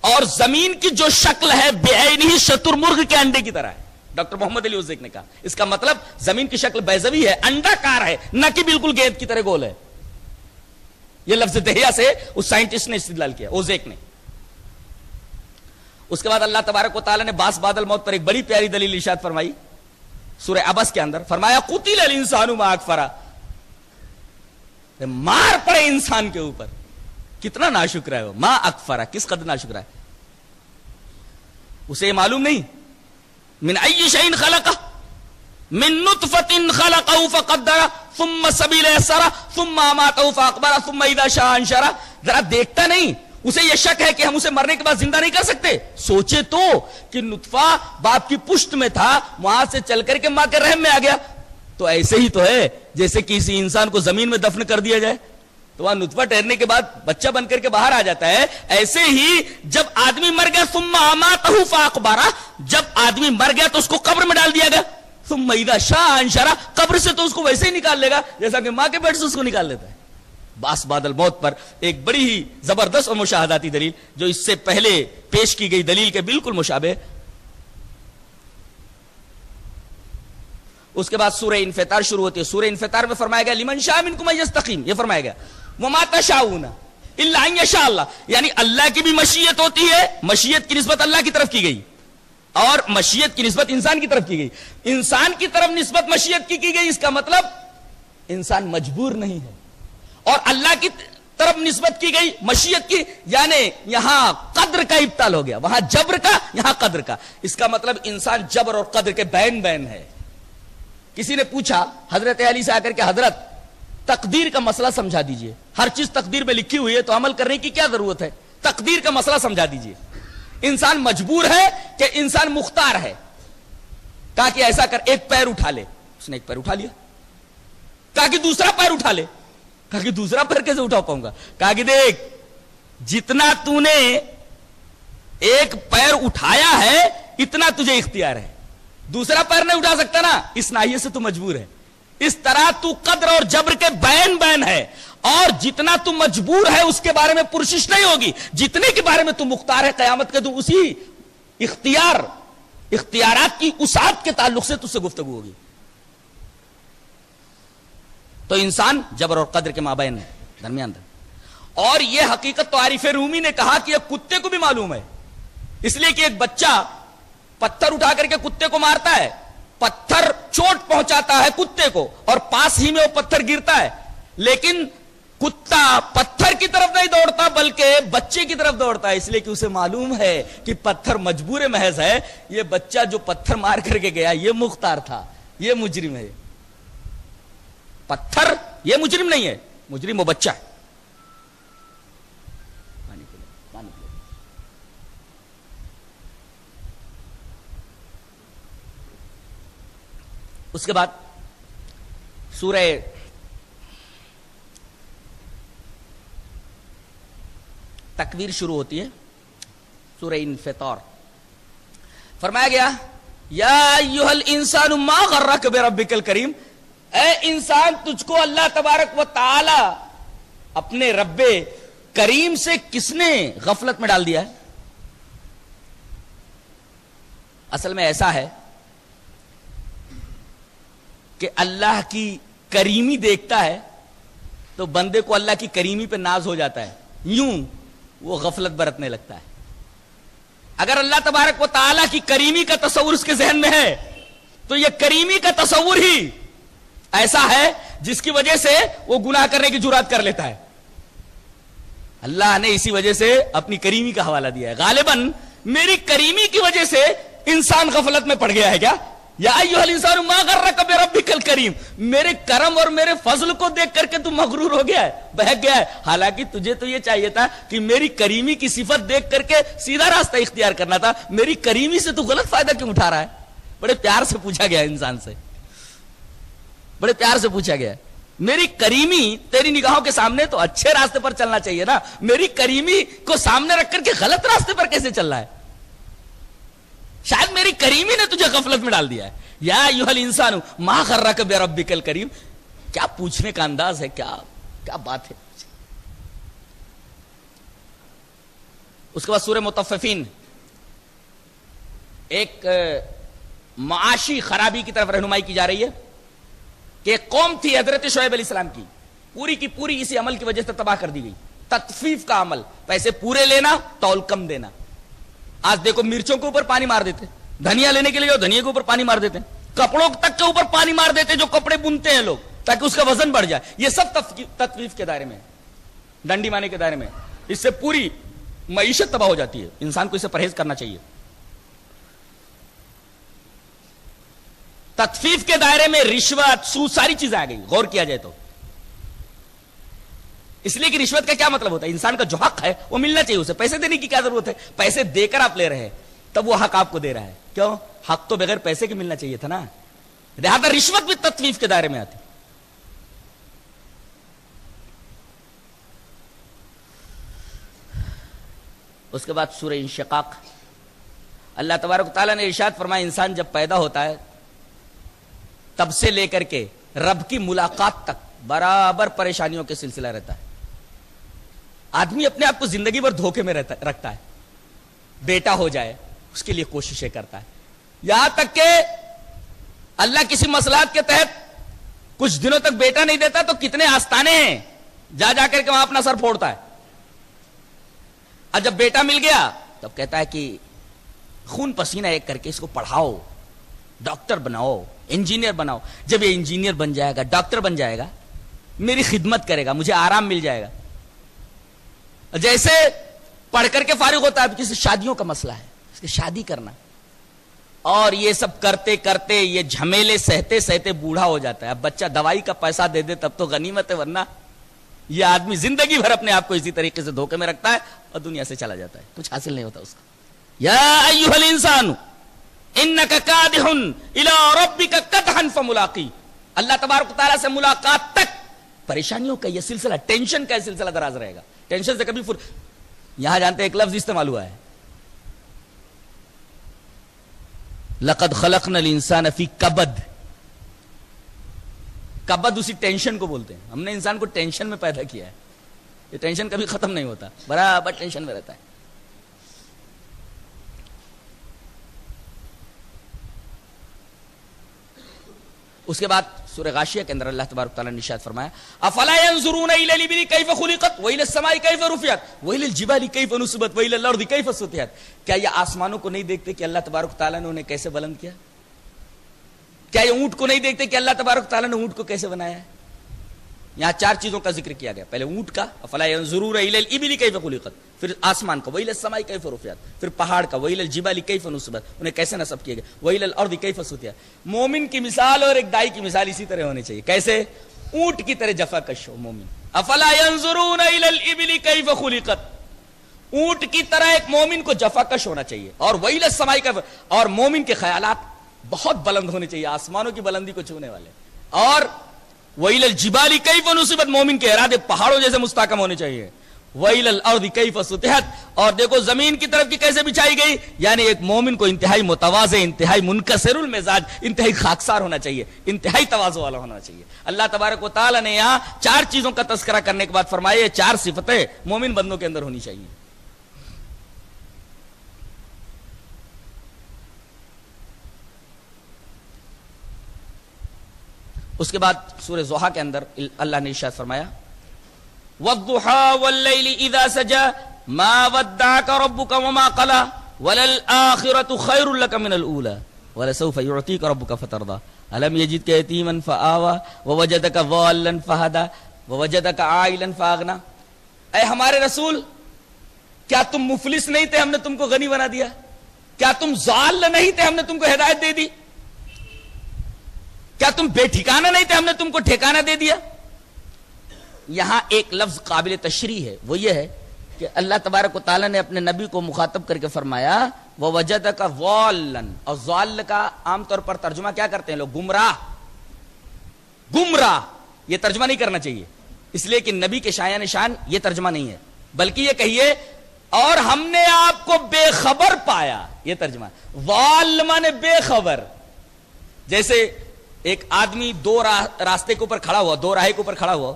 اور زمین کی جو شکل ہے بعین ہی شتر مرغ کے انڈے کی طرح ہے. ڈاکٹر محمد علی اوزیک نے کہا اس کا مطلب زمین کی شکل بیضوی ہے، انڈا کار ہے، نہ کہ بالکل گیند کی طرح گول ہے. یہ لفظ دہیا سے اس سائنٹسٹ نے استدلال کیا، اوزیک نے. اس کے بعد اللہ تبارک و تعالی نے باس بعد الموت پر ایک بڑی پیاری دلیل ارشاد فرمائی سورہ عبس کے اندر. فرمایا قتل الانسان ما اکفرہ، مار پڑے انسان کے اوپر. کتنا ناشکر ہے وہ، ما اکفرہ، کس قدر ناشکر ہے. اسے معلوم نہیں من ای شیء خلقہ، من نطفۃ خلقہ فقدرہ ثم السبیل یسرہ ثم اماتہ فاقبرہ ثم اذا شاء انشرہ. ذرا دیکھتا نہیں، اسے یہ شک ہے کہ ہم اسے مرنے کے بعد زندہ نہیں کر سکتے. سوچے تو کہ نطفہ باپ کی پشت میں تھا، وہاں سے چل کر کے ماں کے رحم میں آ گیا. تو ایسے ہی تو ہے جیسے کسی انسان کو زمین میں دفن کر دیا جائے تو وہاں نطفہ ٹھہرنے کے بعد بچہ بن کر کے باہر آ جاتا ہے. ایسے ہی جب آدمی مر گیا ثم اماتہ فاقبرہ، جب آدمی مر گیا تو اس کو قبر میں ڈال دیا گیا. ثم اذا شاء انشرہ، قبر سے تو اس کو ویسے ہی نکال لے گا جیسا کہ ماں کے پیٹ سے اس کو نکال لیتا ہے. باس بعد الموت پر ایک بڑی ہی زبردست اور مشاہداتی دلیل جو اس سے پہلے پیش کی گئی دلیل کے بالکل مشابہ. اس کے بعد سورہ انفطار شروع ہوتی ہے. سورہ انفطار میں فرمایا گیا لمن شاء منکم ان یستقیم، یہ فرمایا گیا وما تشاؤون الا ان یشاء اللہ. یعنی اللہ کی بھی مشیت ہوتی ہے، مشیت کی نسبت اللہ کی طرف کی گئی اور مشیت کی نسبت انسان کی طرف کی گئی. انسان کی طرف نسبت مشیت کی گئی، اس کا مطلب انسان مجبور نہیں ہے. اور اللہ کی طرف نسبت کی گئی مشیت کی، یعنی یہاں قدر کا ابطال ہو گیا، وہاں جبر کا، یہاں قدر کا. اس کا مطلب انسان جبر اور قدر کے بین بین ہے. کسی نے پوچھا حضرت علی سے آ کر کے حضرت تقدیر کا مسئلہ سمجھا دیجئے، ہر چیز تقدیر میں لکھی ہوئی ہے تو عمل کرنے کی کیا ضرورت ہے، تقدیر کا مسئلہ سمجھا دیجئے. انسان مجبور ہے کہ انسان مختار ہے. کہا کہ ایسا کر، ایک پیر اٹھا لے. اس نے ایک پیر اٹھا لیا. کہا کہ دوسرا پیر اٹھا لے. کہا کہ دوسرا پیر کیسے اٹھا پاؤں گا. کہا کہ دیکھ جتنا تو نے ایک پیر اٹھایا ہے اتنا تجھے اختیار ہے، دوسرا پیر نہیں اٹھا سکتا نا، اس ناحیے سے تو مجبور ہے. اس طرح تو قدر اور جبر کے بین بین ہے، اور جتنا تو مجبور ہے اس کے بارے میں پرسش نہیں ہوگی، جتنے کے بارے میں تو مختار ہے قیامت کے تو اسی اختیارات کی وسعت کے تعلق سے تجھ سے گفتگو ہوگی. تو انسان جبر اور قدر کے مابین ہے، درمیان. اور یہ حقیقت تو عارف رومی نے کہا کہ یہ کتے کو بھی معلوم ہے، اس لیے کہ ایک بچہ پتھر اٹھا کر کے کتے کو مارتا ہے، پتھر چوٹ پہنچاتا ہے کتے کو اور پاس ہی میں وہ پتھر گرتا ہے، لیکن کتا پتھر کی طرف نہیں دوڑتا بلکہ بچے کی طرف دوڑتا ہے، اس لیے کہ اسے معلوم ہے کہ پتھر مجبور محض ہے. یہ بچہ جو پتھر مار کر کے گیا یہ مختار تھا، یہ مجرم ہے. پتھر یہ مجرم نہیں ہے، مجرم وہ بچہ ہے. اس کے بعد سورہ تکویر شروع ہوتی ہے، سورہ انفطار. فرمایا گیا یا ایھا الانسان ما غرک بربک الکریم، اے انسان تجھ کو اللہ تبارک و تعالی اپنے رب کریم سے کس نے غفلت میں ڈال دیا ہے. اصل میں ایسا ہے کہ اللہ کی کریمی دیکھتا ہے تو بندے کو اللہ کی کریمی پہ ناز ہو جاتا ہے، یوں وہ غفلت برتنے لگتا ہے۔ اگر اللہ تبارک و تعالیٰ کی کریمی کا تصور اس کے ذہن میں ہے تو یہ کریمی کا تصور ہی ایسا ہے جس کی وجہ سے وہ گناہ کرنے کی جرات کر لیتا ہے۔ اللہ نے اسی وجہ سے اپنی کریمی کا حوالہ دیا ہے۔ غالباً میری کریمی کی وجہ سے انسان غفلت میں پڑ گیا ہے کیا؟ یا ایھا الانسان ما غرک بربک الکریم، میرے کرم اور میرے فضل کو دیکھ کر کے تو مغرور ہو گیا ہے، بہک گیا ہے۔ حالانکہ تجھے تو یہ چاہیے تھا کہ میری کریمی کی صفت دیکھ کر کے سیدھا راستہ اختیار کرنا تھا، میری کریمی سے تو غلط فائدہ کیوں اٹھا رہا ہے؟ بڑے پیار سے پوچھا گیا انسان سے، بڑے پیار سے پوچھا گیا، میری کریمی تیری نگاہوں کے سامنے تو اچھے راستے پر چلنا چاہیے نا، میری کریمی کو سامنے رکھ کر کے غلط راستے پر کیسے چل رہا ہے؟ شاید میری کریمی نے تجھے غفلت میں ڈال دیا ہے۔ یا ایھا الانسان ما غرک بربک الکریم، کیا پوچھنے کا انداز ہے، کیا بات ہے۔ اس کے بعد سورہ مطففین ایک معاشی خرابی کی طرف رہنمائی کی جا رہی ہے کہ ایک قوم تھی حضرت شعیب علیہ السلام کی، پوری کی پوری اسی عمل کی وجہ سے تباہ کر دی گئی، تطفیف کا عمل، پیسے پورے لینا تول کم دینا۔ آج دیکھو مرچوں کے اوپر پانی مار دیتے، دھنیا لینے کے لیے دھنیا کے اوپر پانی مار دیتے، کپڑوں تک کے اوپر پانی مار دیتے جو کپڑے بنتے ہیں لوگ تاکہ اس کا وزن بڑھ جائے۔ یہ سب تطفیف کے دائرے میں ہے، ڈنڈی مارنے کے دائرے میں ہے۔ اس سے پوری معیشت تباہ ہو جاتی ہے، انسان کو اس سے پرہیز کرنا چاہیے۔ تطفیف کے دائرے میں رشوت، سود، ساری چیزیں آ گئی غور کیا جائے تو۔ اس لیے کہ رشوت کا کیا مطلب ہوتا ہے؟ انسان کا جو حق ہے وہ ملنا چاہیے، اسے پیسے دینے کی کیا ضرورت ہے؟ پیسے دے کر آپ لے رہے ہیں تب وہ حق آپ کو دے رہا ہے، کیوں؟ حق تو بغیر پیسے کے ملنا چاہیے تھا نا، لہذا رشوت بھی تطفیف کے دائرے میں آتی۔ اس کے بعد سورہ انشقاق، اللہ تبارک و تعالیٰ نے ارشاد فرمایا انسان جب پیدا ہوتا ہے تب سے لے کر کے رب کی ملاقات تک برابر پریشانیوں کے سلسلہ رہتا ہے۔ آدمی اپنے آپ کو زندگی بھر دھوکے میں رکھتا ہے، بیٹا ہو جائے اس کے لیے کوششیں کرتا ہے، یہاں تک کہ اللہ کسی مصلحت کے تحت کچھ دنوں تک بیٹا نہیں دیتا تو کتنے آستانے ہیں جا کر کے وہاں اپنا سر پھوڑتا ہے، اور جب بیٹا مل گیا تب کہتا ہے کہ خون پسینہ ایک کر کے اس کو پڑھاؤ، ڈاکٹر بناؤ، انجینئر بناؤ۔ جب یہ انجینئر بن جائے گا، ڈاکٹر بن جائے گا، میری خدمت کرے گا، مجھے آرام مل جائے گا۔ جیسے پڑھ کر کے فارغ ہوتا ہے، اب کسی شادیوں کا مسئلہ ہے، اس کی شادی کرنا، اور یہ سب کرتے کرتے یہ جھمیلے سہتے سہتے بوڑھا ہو جاتا ہے۔ اب بچہ دوائی کا پیسہ دے دے تب تو غنیمت ہے، ورنہ یہ آدمی زندگی بھر اپنے آپ کو اسی طریقے سے دھوکے میں رکھتا ہے اور دنیا سے چلا جاتا ہے، کچھ حاصل نہیں ہوتا اس کو۔ یا ایھا الانسان انک کادح الی ربک کدحا فملاقی، اللہ تبارک و تعالیٰ سے ملاقات تک پریشانیوں کا یہ سلسلہ، ٹینشن کا یہ سلسلہ دراز رہے گا، ٹینشن سے کبھی یہاں جانتے ایک لفظ استعمال ہوا ہے، لقد خلقنا الانسان فی کبد۔ کبد اسی ٹینشن کو بولتے ہیں، ہم نے انسان کو ٹینشن میں پیدا کیا ہے، یہ ٹینشن کبھی ختم نہیں ہوتا، برابر ٹینشن میں رہتا ہے۔ اس کے بعد سورہ غاشیہ کے اندر اللہ تبارک تعالیٰ نے ارشاد فرمایا افلا ينظرون الى الابل كيف خلقت والى السماء كيف رفعت والى الجبال كيف نصبت والى الارض كيف سطحت، کیا یہ آسمانوں کو نہیں دیکھتے کہ اللہ تبارک تعالیٰ نے انہیں کیسے بلند کیا؟ کیا یہ اونٹ کو نہیں دیکھتے کہ اللہ تبارک تعالیٰ نے اونٹ کو کیسے بنایا ہے؟ یہاں چار چیزوں کا ذکر کیا گیا، پہلے اونٹ کا افلا ينظرون الى الابل كيف خلقت، پھر آسمان کا والى السماء كيف رفعت، پھر پہاڑ کا والى الجبال كيف نصبت، انہیں کیسے نصب کیا گیا، والى الارض كيف سطحت۔ مومن کی مثال اور ایک دائی کی مثال اسی طرح ہونی چاہیے، کیسے؟ اونٹ کی طرح جفا کش ہو مومن۔ افلا ينظرون الى الابل كيف خلقت، اونٹ کی طرح ایک مومن کو جفا کش ہونا چاہیے، اور والى السماء كيف، اور مومن کے خیالات بہت بلند ہونے چاہیے، آسمانوں کی بلندی کو چھونے والے، اور وَإِلَى الْجِبَالِ كَيْفَ نُصِبَتْ، مومن کے ارادے پہاڑوں جیسے مستحکم ہونے چاہیے، وَإِلَى الْأَرْضِ كَيْفَ سُطِحَتْ، اور دیکھو زمین کی طرف کی کیسے بچھائی گئی، یعنی ایک مومن کو انتہائی متواضع، انتہائی منکسر المزاج، انتہائی خاکسار ہونا چاہیے، انتہائی تواضع والا ہونا چاہیے۔ اللہ تبارک و تعالیٰ نے یہاں چار چیزوں کا تذکرہ کرنے کے بعد فرمایا یہ چار صفتیں مومن بندوں کے اندر ہونی چاہیے۔ اس کے بعد سورہ ضحیٰ کے اندر اللہ نے ارشاد فرمایا وَالضُّحَىٰ وَاللَّيْلِ إِذَا سَجَىٰ مَا وَدَّعَكَ رَبُّكَ وَمَا قَلَىٰ وَلَلْآخِرَةُ خَيْرٌ لَكَ مِنَ الْأُولَىٰ وَلَسَوْفَ يُعْطِيكَ رَبُّكَ فَتَرْضَىٰ أَلَمْ يَجِدْكَ يَتِيمًا فَآوَىٰ وَوَجَدَكَ ضَالًّا فَهَدَىٰ وَوَجَدَكَ عَائِلًا فَأَغْنَىٰ اے ہمارے رسول، کیا تم مفلس نہیں تھے، ہم نے تم کو غنی بنا دیا؟ کیا تم ضال نہیں تھے، ہم نے تم کو ہدایت دے دی؟ کیا تم بے ٹھکانہ نہیں تھے، ہم نے تم کو ٹھکانہ دے دیا؟ یہاں ایک لفظ قابل تشریح ہے، وہ یہ ہے کہ اللہ تبارک و تعالیٰ نے اپنے نبی کو مخاطب کر کے فرمایا وَوَجَدَكَ ضَالًّا، اور ضال کا عام طور پر ترجمہ کیا کرتے ہیں لوگ؟ گمراہ. یہ ترجمہ نہیں کرنا چاہیے، اس لیے کہ نبی کے شایان شان یہ ترجمہ نہیں ہے، بلکہ یہ کہیے اور ہم نے آپ کو بے خبر پایا، یہ ترجمہ. ضال مانے بے خبر. جیسے ایک آدمی دو راستے کے اوپر کھڑا ہوا، دو راہے کے اوپر کھڑا ہوا،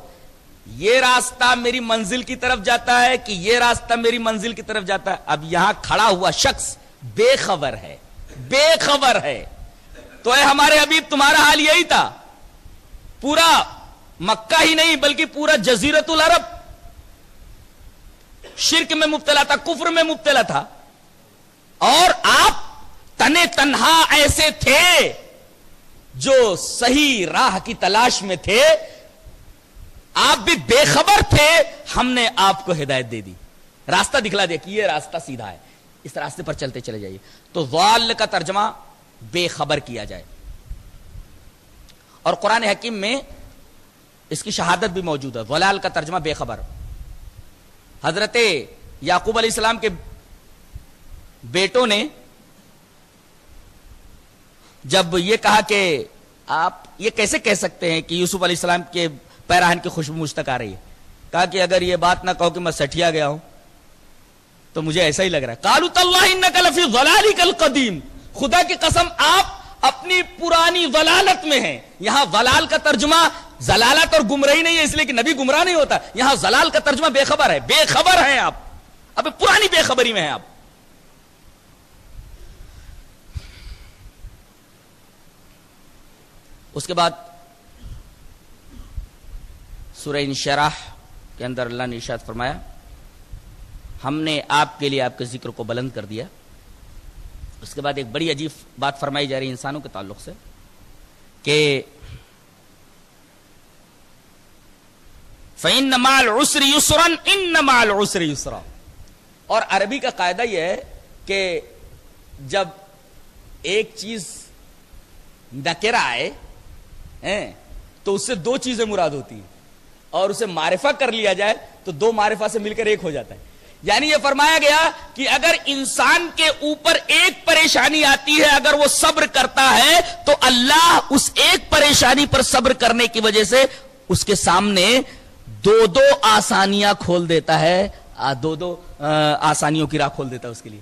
یہ راستہ میری منزل کی طرف جاتا ہے کہ یہ راستہ میری منزل کی طرف جاتا ہے؟ اب یہاں کھڑا ہوا شخص بے خبر ہے، بے خبر ہے. تو اے ہمارے حبیب، تمہارا حال یہی تھا. پورا مکہ ہی نہیں بلکہ پورا جزیرۃ العرب شرک میں مبتلا تھا، کفر میں مبتلا تھا، اور آپ تنے تنہا ایسے تھے جو صحیح راہ کی تلاش میں تھے، آپ بھی بے خبر تھے، ہم نے آپ کو ہدایت دے دی، راستہ دکھلا دیا کہ یہ راستہ سیدھا ہے، اس راستے پر چلتے چلے جائیے. تو ضال کا ترجمہ بے خبر کیا جائے. اور قرآن حکیم میں اس کی شہادت بھی موجود ہے. ضلال کا ترجمہ بے خبر. حضرت یعقوب علیہ السلام کے بیٹوں نے جب یہ کہا کہ آپ یہ کیسے کہہ سکتے ہیں کہ یوسف علیہ السلام کے پیراہن کی خوشبو مجھ تک آ رہی ہے، کہا کہ اگر یہ بات نہ کہو کہ میں سٹھیا گیا ہوں تو مجھے ایسا ہی لگ رہا ہے. قالوا تاللہ انک لفی ضلالک القدیم، خدا کی قسم آپ اپنی پرانی ضلالت میں ہیں. یہاں ضلال کا ترجمہ ضلالت اور گمراہی نہیں ہے، اس لیے کہ نبی گمراہ نہیں ہوتا. یہاں ضلال کا ترجمہ بے خبر ہے، بے خبر ہیں آپ، اب پرانی بے خبری میں ہیں آپ. اس کے بعد سورہ انشراح کے اندر اللہ نے ارشاد فرمایا ہم نے آپ کے لیے آپ کے ذکر کو بلند کر دیا. اس کے بعد ایک بڑی عجیب بات فرمائی جا رہی ہے انسانوں کے تعلق سے کہ فَإِنَّ مَعَ الْعُسْرِ يُسْرًا إِنَّ مَعَ الْعُسْرِ يُسْرًا. اور عربی کا قاعدہ یہ ہے کہ جب ایک چیز نکرہ آئے تو اس سے دو چیزیں مراد ہوتی ہیں، اور اسے معرفہ کر لیا جائے تو دو معرفہ سے مل کر ایک ہو جاتا ہے. یعنی یہ فرمایا گیا کہ اگر انسان کے اوپر ایک پریشانی آتی ہے، اگر وہ صبر کرتا ہے تو اللہ اس ایک پریشانی پر صبر کرنے کی وجہ سے اس کے سامنے دو دو آسانیاں کھول دیتا ہے، دو آسانیوں کی راہ کھول دیتا ہے اس کے لیے.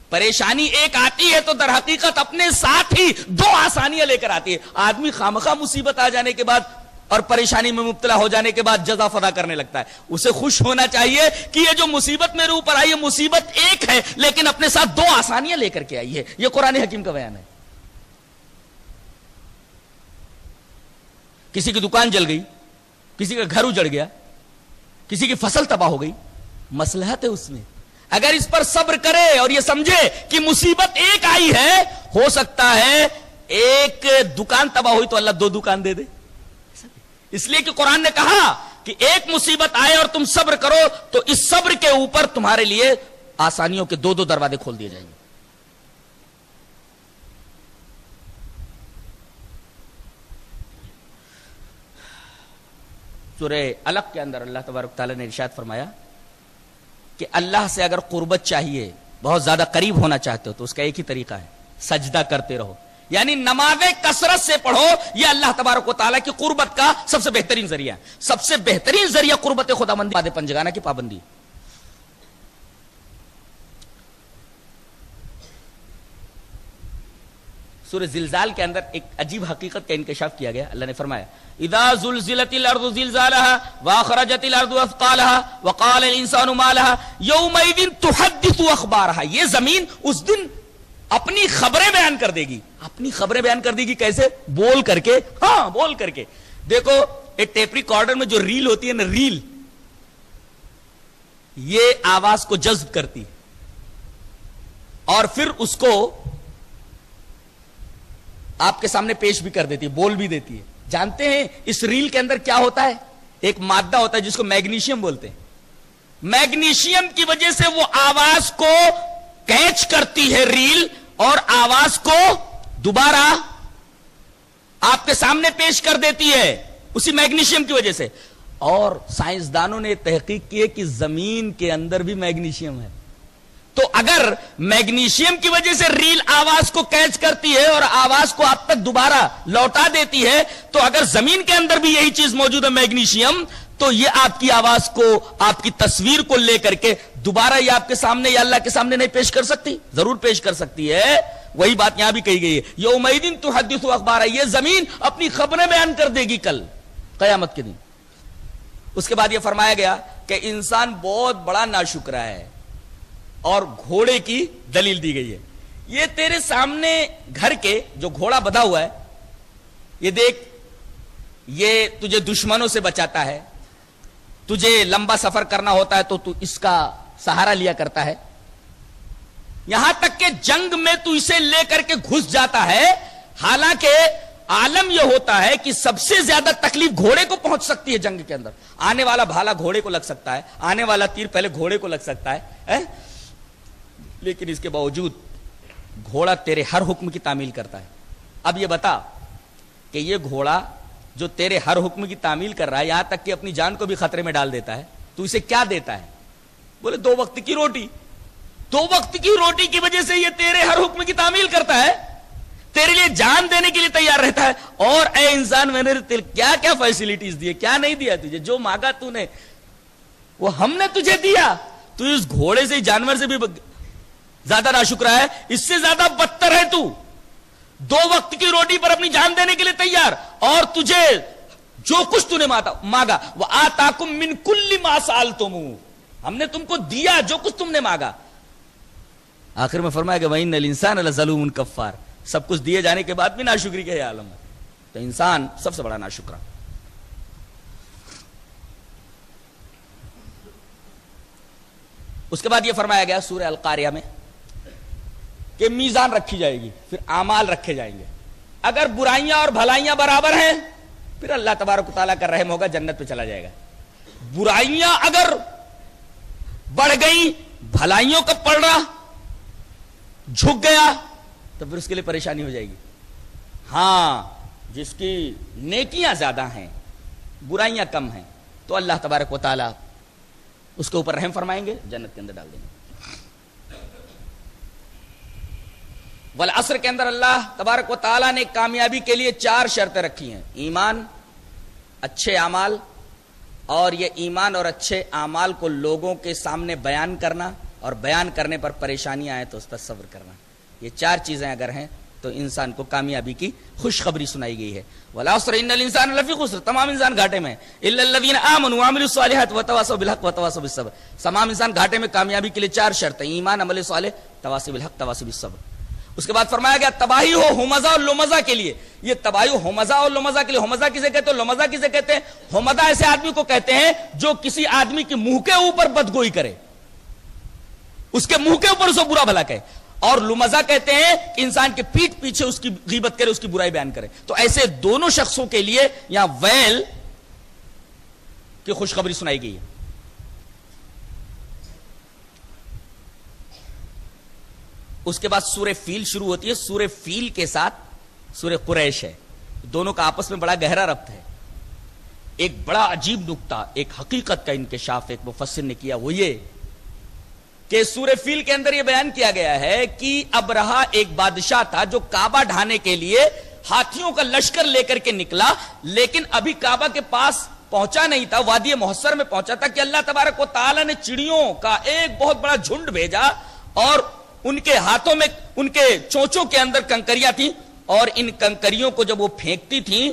پریشانی ایک آتی ہے تو در حقیقت اپنے ساتھ ہی دو آسانیاں لے کر آتی ہے. آدمی خامخواہ مصیبت آ جانے کے بعد اور پریشانی میں مبتلا ہو جانے کے بعد جزا فدا کرنے لگتا ہے. اسے خوش ہونا چاہیے کہ یہ جو مصیبت میرے اوپر آئی ہے مصیبت ایک ہے لیکن اپنے ساتھ دو آسانیاں لے کر کے آئی ہے. یہ قرآن حکیم کا بیان ہے. کسی کی دکان جل گئی، کسی کا گھر اجڑ گیا، کسی کی فصل تباہ ہو گئی، مصلحت ہے اس میں. اگر اس پر صبر کرے اور یہ سمجھے کہ مصیبت ایک آئی ہے، ہو سکتا ہے ایک دکان تباہ ہوئی تو اللہ دو دکان دے دے. اس لیے کہ قرآن نے کہا کہ ایک مصیبت آئے اور تم صبر کرو تو اس صبر کے اوپر تمہارے لیے آسانیوں کے دو دو دروازے کھول دیے جائیں گے. سورہ علق کے اندر اللہ تبارک تعالیٰ نے ارشاد فرمایا کہ اللہ سے اگر قربت چاہیے، بہت زیادہ قریب ہونا چاہتے ہو تو اس کا ایک ہی طریقہ ہے، سجدہ کرتے رہو. یعنی نمازیں کثرت سے پڑھو، یہ اللہ تبارک و تعالیٰ کی قربت کا سب سے بہترین ذریعہ ہے. سب سے بہترین ذریعہ قربت خدا مندی، باد پنجگانہ کی پابندی. سورہ زلزال کے اندر ایک عجیب حقیقت کا انکشاف کیا گیا. اللہ نے فرمایا اذا زلزلت الارض زلزالها واخرجت الارض اثقالها وقال الانسان ما لها يومئذ تحدث اخبارها. یہ زمین اس دن اپنی خبریں بیان کر دے گی. اپنی خبریں بیان کر دے گی کیسے؟ بول کر کے. ہاں بول کر کے. دیکھو ایک ٹیپ ریکارڈر میں جو ریل ہوتی ہے نا، ریل، یہ آواز کو جذب کرتی ہے اور پھر اس کو آپ کے سامنے پیش بھی کر دیتی ہے، بول بھی دیتی ہے. جانتے ہیں اس ریل کے اندر کیا ہوتا ہے؟ ایک مادہ ہوتا ہے جس کو میگنیشیم بولتے ہیں. میگنیشیم کی وجہ سے وہ آواز کو کیچ کرتی ہے ریل، اور آواز کو دوبارہ آپ کے سامنے پیش کر دیتی ہے اسی میگنیشیم کی وجہ سے. اور سائنسدانوں نے تحقیق کی ہے کہ زمین کے اندر بھی میگنیشیم ہے. تو اگر میگنیشیم کی وجہ سے ریل آواز کو کیچ کرتی ہے اور آواز کو آپ تک دوبارہ لوٹا دیتی ہے، تو اگر زمین کے اندر بھی یہی چیز موجود ہے میگنیشیم، تو یہ آپ کی آواز کو، آپ کی تصویر کو لے کر کے دوبارہ یہ آپ کے سامنے یا اللہ کے سامنے نہیں پیش کر سکتی؟ ضرور پیش کر سکتی ہے. وہی بات یہاں بھی کہی گئی ہے، یومئذ تحدث اخبارا، یہ زمین اپنی خبریں بیان کر دے گی کل قیامت کے دن. اس کے بعد یہ فرمایا گیا کہ انسان بہت بڑا ناشکرا ہے، اور گھوڑے کی دلیل دی گئی ہے. یہ تیرے سامنے گھر کے جو گھوڑا بندھا ہوا ہے، یہ دیکھ، یہ تجھے دشمنوں سے بچاتا ہے. تجھے لمبا سفر کرنا ہوتا ہے تو اس کا سہارا لیا کرتا ہے. یہاں تک کہ جنگ میں تو اسے لے کر کے گھس جاتا ہے. حالانکہ عالم یہ ہوتا ہے کہ سب سے زیادہ تکلیف گھوڑے کو پہنچ سکتی ہے جنگ کے اندر. آنے والا بھالا گھوڑے کو لگ سکتا ہے، آنے والا تیر پہلے گھوڑے کو لگ سکتا ہے. لیکن اس کے باوجود گھوڑا تیرے ہر حکم کی تعمیل کرتا ہے. اب یہ بتا کہ یہ گھوڑا جو تیرے ہر حکم کی تعمیل کر رہا ہے، یہاں تک کہ اپنی جان کو بھی خطرے میں ڈال دیتا ہے، تو اسے کیا دیتا ہے؟ بولے 2 وقت کی روٹی. 2 وقت کی روٹی کی وجہ سے یہ تیرے ہر حکم کی تعمیل کرتا ہے، تیرے لیے جان دینے کے لیے تیار رہتا ہے. اور اے انسان، میں نے کیا کیا فیسلٹیز دی، کیا نہیں دیا تجھے؟ جو مانگا تو نے وہ ہم نے تجھے دیا. تو اس گھوڑے سے، جانور سے بھی زیادہ ناشکرا ہے، اس سے زیادہ بدتر ہے. تو 2 وقت کی روٹی پر اپنی جان دینے کے لیے تیار، اور تجھے جو کچھ تو نے مانگا، وَآتَاكُم مِّن كُلِّ مَا سَأَلْتُمُوهُ، ہم نے تم کو دیا جو کچھ تم نے مانگا. آخر میں فرمایا کہ وَإِنَّ الْإِنسَانَ لَظَلُومٌ كَفَّارٌ، سب کچھ دیے جانے کے بعد بھی ناشکری کا عالم ہے. تو انسان سب سے بڑا ناشکرا. اس کے بعد یہ فرمایا گیا سورہ القاریہ میں کہ میزان رکھی جائے گی، پھر اعمال رکھے جائیں گے. اگر برائیاں اور بھلائیاں برابر ہیں، پھر اللہ تبارک و تعالیٰ کا رحم ہوگا، جنت پہ چلا جائے گا. برائیاں اگر بڑھ گئی، بھلائیوں کا پلڑا جھک گیا، تو پھر اس کے لیے پریشانی ہو جائے گی. ہاں، جس کی نیکیاں زیادہ ہیں، برائیاں کم ہیں، تو اللہ تبارک و تعالیٰ اس کے اوپر رحم فرمائیں گے، جنت کے اندر ڈال دیں گے. والعصر کے اندر اللہ تبارک و تعالیٰ نے کامیابی کے لیے 4 شرطیں رکھی ہیں: ایمان، اچھے اعمال، اور یہ ایمان اور اچھے اعمال کو لوگوں کے سامنے بیان کرنا، اور بیان کرنے پر پریشانیاں آئیں تو اس پر صبر کرنا. یہ 4 چیزیں اگر ہیں تو انسان کو کامیابی کی خوشخبری سنائی گئی ہے. والعصر ان الانسان لفی خسر، تمام انسان گھاٹے میں، الا الذین آمنوا وعملوا الصالحات وتواصوا بالحق وتواصوا بالصبر. تمام انسان گھاٹے میں. کامیابی کے لیے 4 شرطیں: ایمان، عمل صالح، تواصی بالحق، تواصی بالصبر. اس کے بعد فرمایا گیا تباہی ہو ہمزہ اور لمزہ کے لیے. یہ تباہی ہو ہمزہ اور لمزہ کے لیے. ہمزہ کسے کہتے ہیں، لمزہ کسے کہتے ہیں؟ ہمزہ ایسے آدمی کو کہتے ہیں جو کسی آدمی کے منہ کے اوپر بدگوئی کرے، اس کے منہ کے اوپر اسے برا بھلا کہے. اور لمزہ کہتے ہیں کہ انسان کے پیٹھ پیچھے اس کی غیبت کرے، اس کی برائی بیان کرے. تو ایسے دونوں شخصوں کے لیے یہاں ویل کی خوشخبری سنائی گئی ہے. اس کے بعد سورہ فیل شروع ہوتی ہے. سورہ فیل کے ساتھ سورہ قریش ہے. دونوں کا آپس میں بڑا گہرا ربط ہے. ایک بڑا عجیب نکتہ، ایک حقیقت کا انکشاف ایک مفسر نے کیا، وہ یہ کہ سورہ فیل کے اندر یہ بیان کیا گیا ہے کہ ابرہہ ایک بادشاہ تھا جو کعبہ ڈھانے کے لیے ہاتھیوں کا لشکر لے کر کے نکلا، لیکن ابھی کعبہ کے پاس پہنچا نہیں تھا، وادی محصر میں پہنچا تھا کہ اللہ تبارک و تعالیٰ نے چڑیوں کا ایک بہت بڑا جھنڈ بھیجا، اور ان کے ہاتھوں میں، ان کے چونچوں کے اندر کنکریاں تھیں، اور ان کنکریوں کو جب وہ پھینکتی تھیں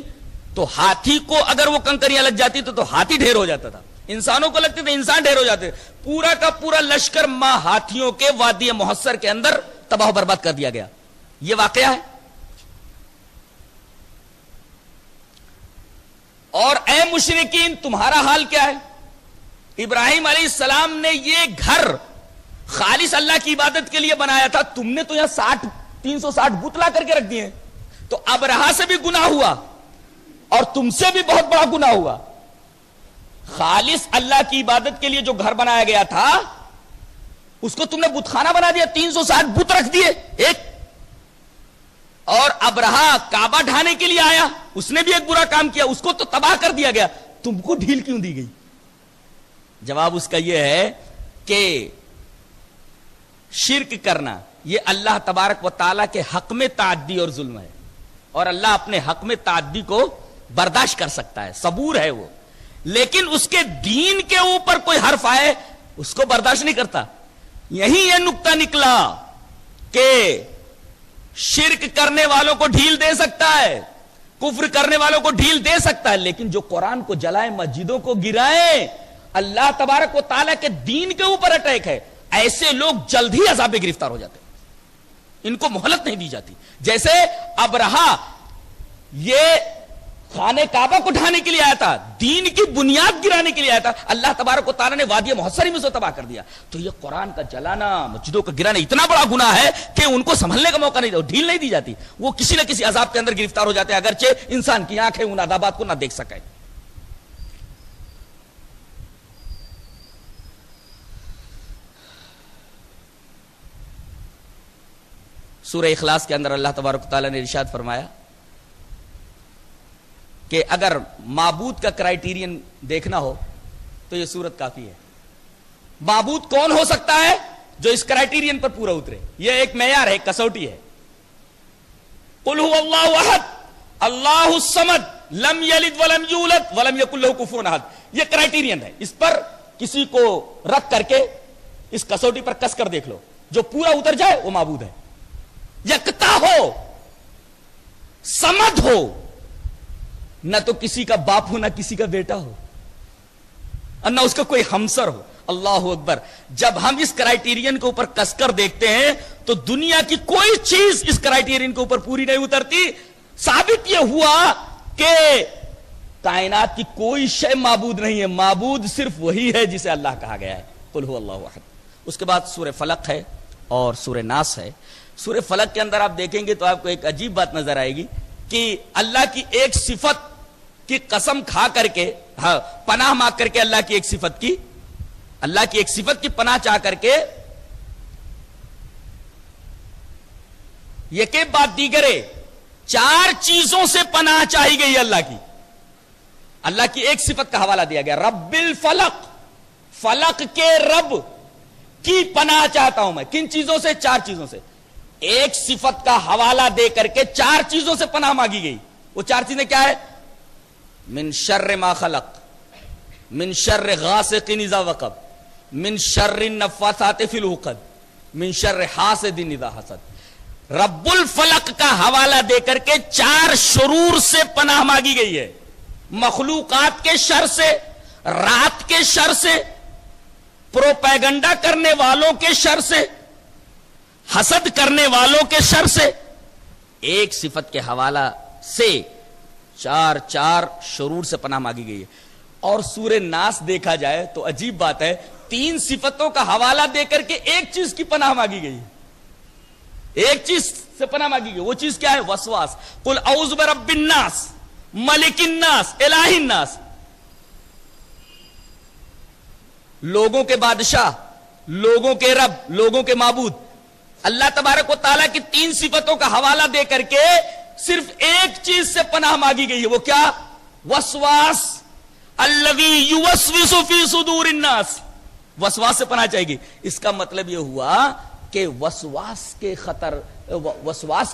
تو ہاتھی کو اگر وہ کنکریاں لگ جاتی تو ہاتھی ڈھیر ہو جاتا تھا، انسانوں کو لگتے تھے انسان ڈھیر ہو جاتے. پورا کا پورا لشکر ماں ہاتھیوں کے وادی محصر کے اندر تباہ و برباد کر دیا گیا. یہ واقعہ ہے. اور اے مشرکین تمہارا حال کیا ہے؟ ابراہیم علیہ السلام نے یہ گھر خالص اللہ کی عبادت کے لیے بنایا تھا، تم نے تو یہاں 360 بت لا کر کے رکھ دیے. تو ابرہا سے بھی گناہ ہوا اور تم سے بھی بہت بڑا گناہ ہوا. خالص اللہ کی عبادت کے لیے جو گھر بنایا گیا تھا اس کو تم نے بت خانہ بنا دیا، 360 بت رکھ دیے ایک. اور ابرہا کعبہ ڈھانے کے لیے آیا، اس نے بھی ایک برا کام کیا، اس کو تو تباہ کر دیا گیا، تم کو ڈھیل کیوں دی گئی؟ جواب اس کا یہ ہے کہ شرک کرنا یہ اللہ تبارک و تعالیٰ کے حق میں تعدی اور ظلم ہے، اور اللہ اپنے حق میں تعدی کو برداشت کر سکتا ہے، صبور ہے وہ، لیکن اس کے دین کے اوپر کوئی حرف آئے اس کو برداشت نہیں کرتا. یہی یہ نقطہ نکلا کہ شرک کرنے والوں کو ڈھیل دے سکتا ہے، کفر کرنے والوں کو ڈھیل دے سکتا ہے، لیکن جو قرآن کو جلائے، مسجدوں کو گرائے، اللہ تبارک و تعالیٰ کے دین کے اوپر اٹیک ہے، ایسے لوگ جلد ہی عذاب گرفتار ہو جاتے ہیں، ان کو مہلت نہیں دی جاتی. جیسے ابرہا یہ خانہ کعبہ کو ڈھانے کے لیے آیا تھا، دین کی بنیاد گرانے کے لیے آیا تھا، اللہ تبارک و تعالیٰ نے وادی محصر میں اسے تباہ کر دیا. تو یہ قرآن کا جلانا، مسجدوں کا گرانا اتنا بڑا گناہ ہے کہ ان کو سنبھلنے کا موقع نہیں، ڈھیل نہیں دی جاتی، وہ کسی نہ کسی عذاب کے اندر گرفتار ہو جاتے ہیں، اگرچہ انسان کی آنکھیں ان عذابات کو نہ دیکھ سکے. سورہ اخلاص کے اندر اللہ تبارک و تعالیٰ نے ارشاد فرمایا کہ اگر معبود کا کرائیٹیرین دیکھنا ہو تو یہ سورت کافی ہے. معبود کون ہو سکتا ہے؟ جو اس کرائیٹیرین پر پورا اترے. یہ ایک معیار ہے، ایک کسوٹی ہے. قل هو اللہ احد اللہ الصمد لم یلد ولم یولد ولم یکن لہ کفوا احد. یہ کرائیٹیرین ہے، اس پر کسی کو رکھ کر کے اس کسوٹی پر کس کر دیکھ لو، جو پورا اتر جائے وہ معبود ہے. یکتا ہو، سمد ہو، نہ تو کسی کا باپ ہو نہ کسی کا بیٹا ہو اور نہ اس کا کوئی ہمسر ہو. اللہ اکبر. جب ہم اس کرائیٹیرین کے اوپر کس کر دیکھتے ہیں تو دنیا کی کوئی چیز اس کرائیٹیرین کے اوپر پوری نہیں اترتی. ثابت یہ ہوا کہ کائنات کی کوئی شے معبود نہیں ہے، معبود صرف وہی ہے جسے اللہ کہا گیا ہے، قل هو اللہ احد. اس کے بعد سورہ فلق ہے اور سورہ ناس ہے. سورہ فلق کے اندر آپ دیکھیں گے تو آپ کو ایک عجیب بات نظر آئے گی کہ اللہ کی ایک صفت کی قسم کھا کر کے، پناہ مانگ کر کے اللہ کی ایک صفت کی پناہ چاہ کر کے، یہ کہ بات دیگرے 4 چیزوں سے پناہ چاہی گئی اللہ کی. اللہ کی ایک صفت کا حوالہ دیا گیا، رب الفلق، فلق کے رب کی پناہ چاہتا ہوں میں. کن چیزوں سے؟ 4 چیزوں سے. ایک صفت کا حوالہ دے کر کے 4 چیزوں سے پناہ مانگی گئی. وہ 4 چیزیں کیا ہے؟ من شر ما خلق، من شر غاسق اذا وقب، من شر النفاثات فی العقد، من شر حاسد اذا حسد. رب الفلق کا حوالہ دے کر کے 4 شرور سے پناہ مانگی گئی ہے. مخلوقات کے شر سے، رات کے شر سے، پروپیگنڈا کرنے والوں کے شر سے، حسد کرنے والوں کے شر سے. ایک صفت کے حوالہ سے 4 شرور سے پناہ مانگی گئی ہے. اور سورہ ناس دیکھا جائے تو عجیب بات ہے، 3 صفتوں کا حوالہ دے کر کے ایک چیز کی پناہ مانگی گئی ہے. ایک چیز سے پناہ مانگی گئی، وہ چیز کیا ہے؟ وسواس. قل اعوذ برب الناس ملک الناس الہ الناس. لوگوں کے بادشاہ، لوگوں کے رب، لوگوں کے معبود. اللہ تبارک و تعالیٰ کی 3 صفتوں کا حوالہ دے کر کے صرف ایک چیز سے پناہ مانگی گئی ہے، وہ کیا؟ وسواس. الذی یوسوس فی صدور الناس. وسواس سے پناہ چاہیے گی. اس کا مطلب یہ ہوا کہ وسواس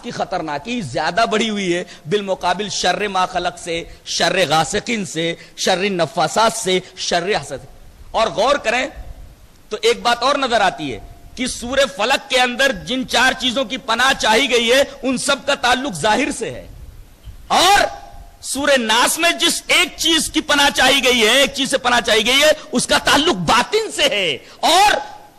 کی خطرناکی زیادہ بڑھی ہوئی ہے بالمقابل شر ما خلق سے، شر غاسقین سے، شر النفاسات سے، شر حسد. اور غور کریں تو ایک بات اور نظر آتی ہے کہ سورہ فلق کے اندر جن 4 چیزوں کی پناہ چاہی گئی ہے ان سب کا تعلق ظاہر سے ہے، اور سورہ ناس میں جس ایک چیز کی پناہ چاہی گئی ہے، ایک چیز سے پناہ چاہی گئی ہے، اس کا تعلق باطن سے ہے. اور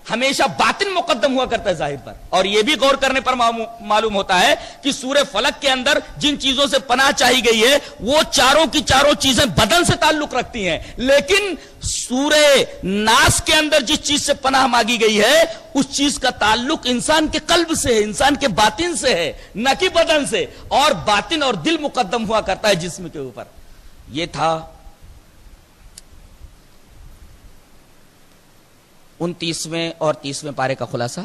ہمیشہ باطن مقدم ہوا کرتا ہے ظاہر پر. اور یہ بھی غور کرنے پر معلوم ہوتا ہے کہ سورہ فلق کے اندر جن چیزوں سے پناہ چاہی گئی ہے وہ چاروں کی چاروں چیزیں بدن سے تعلق رکھتی ہیں، لیکن سورہ ناس کے اندر جس چیز سے پناہ مانگی گئی ہے اس چیز کا تعلق انسان کے قلب سے ہے، انسان کے باطن سے ہے، نہ کہ بدن سے. اور باطن اور دل مقدم ہوا کرتا ہے جسم کے اوپر. یہ تھا 29ویں اور 30ویں پارے کا خلاصہ.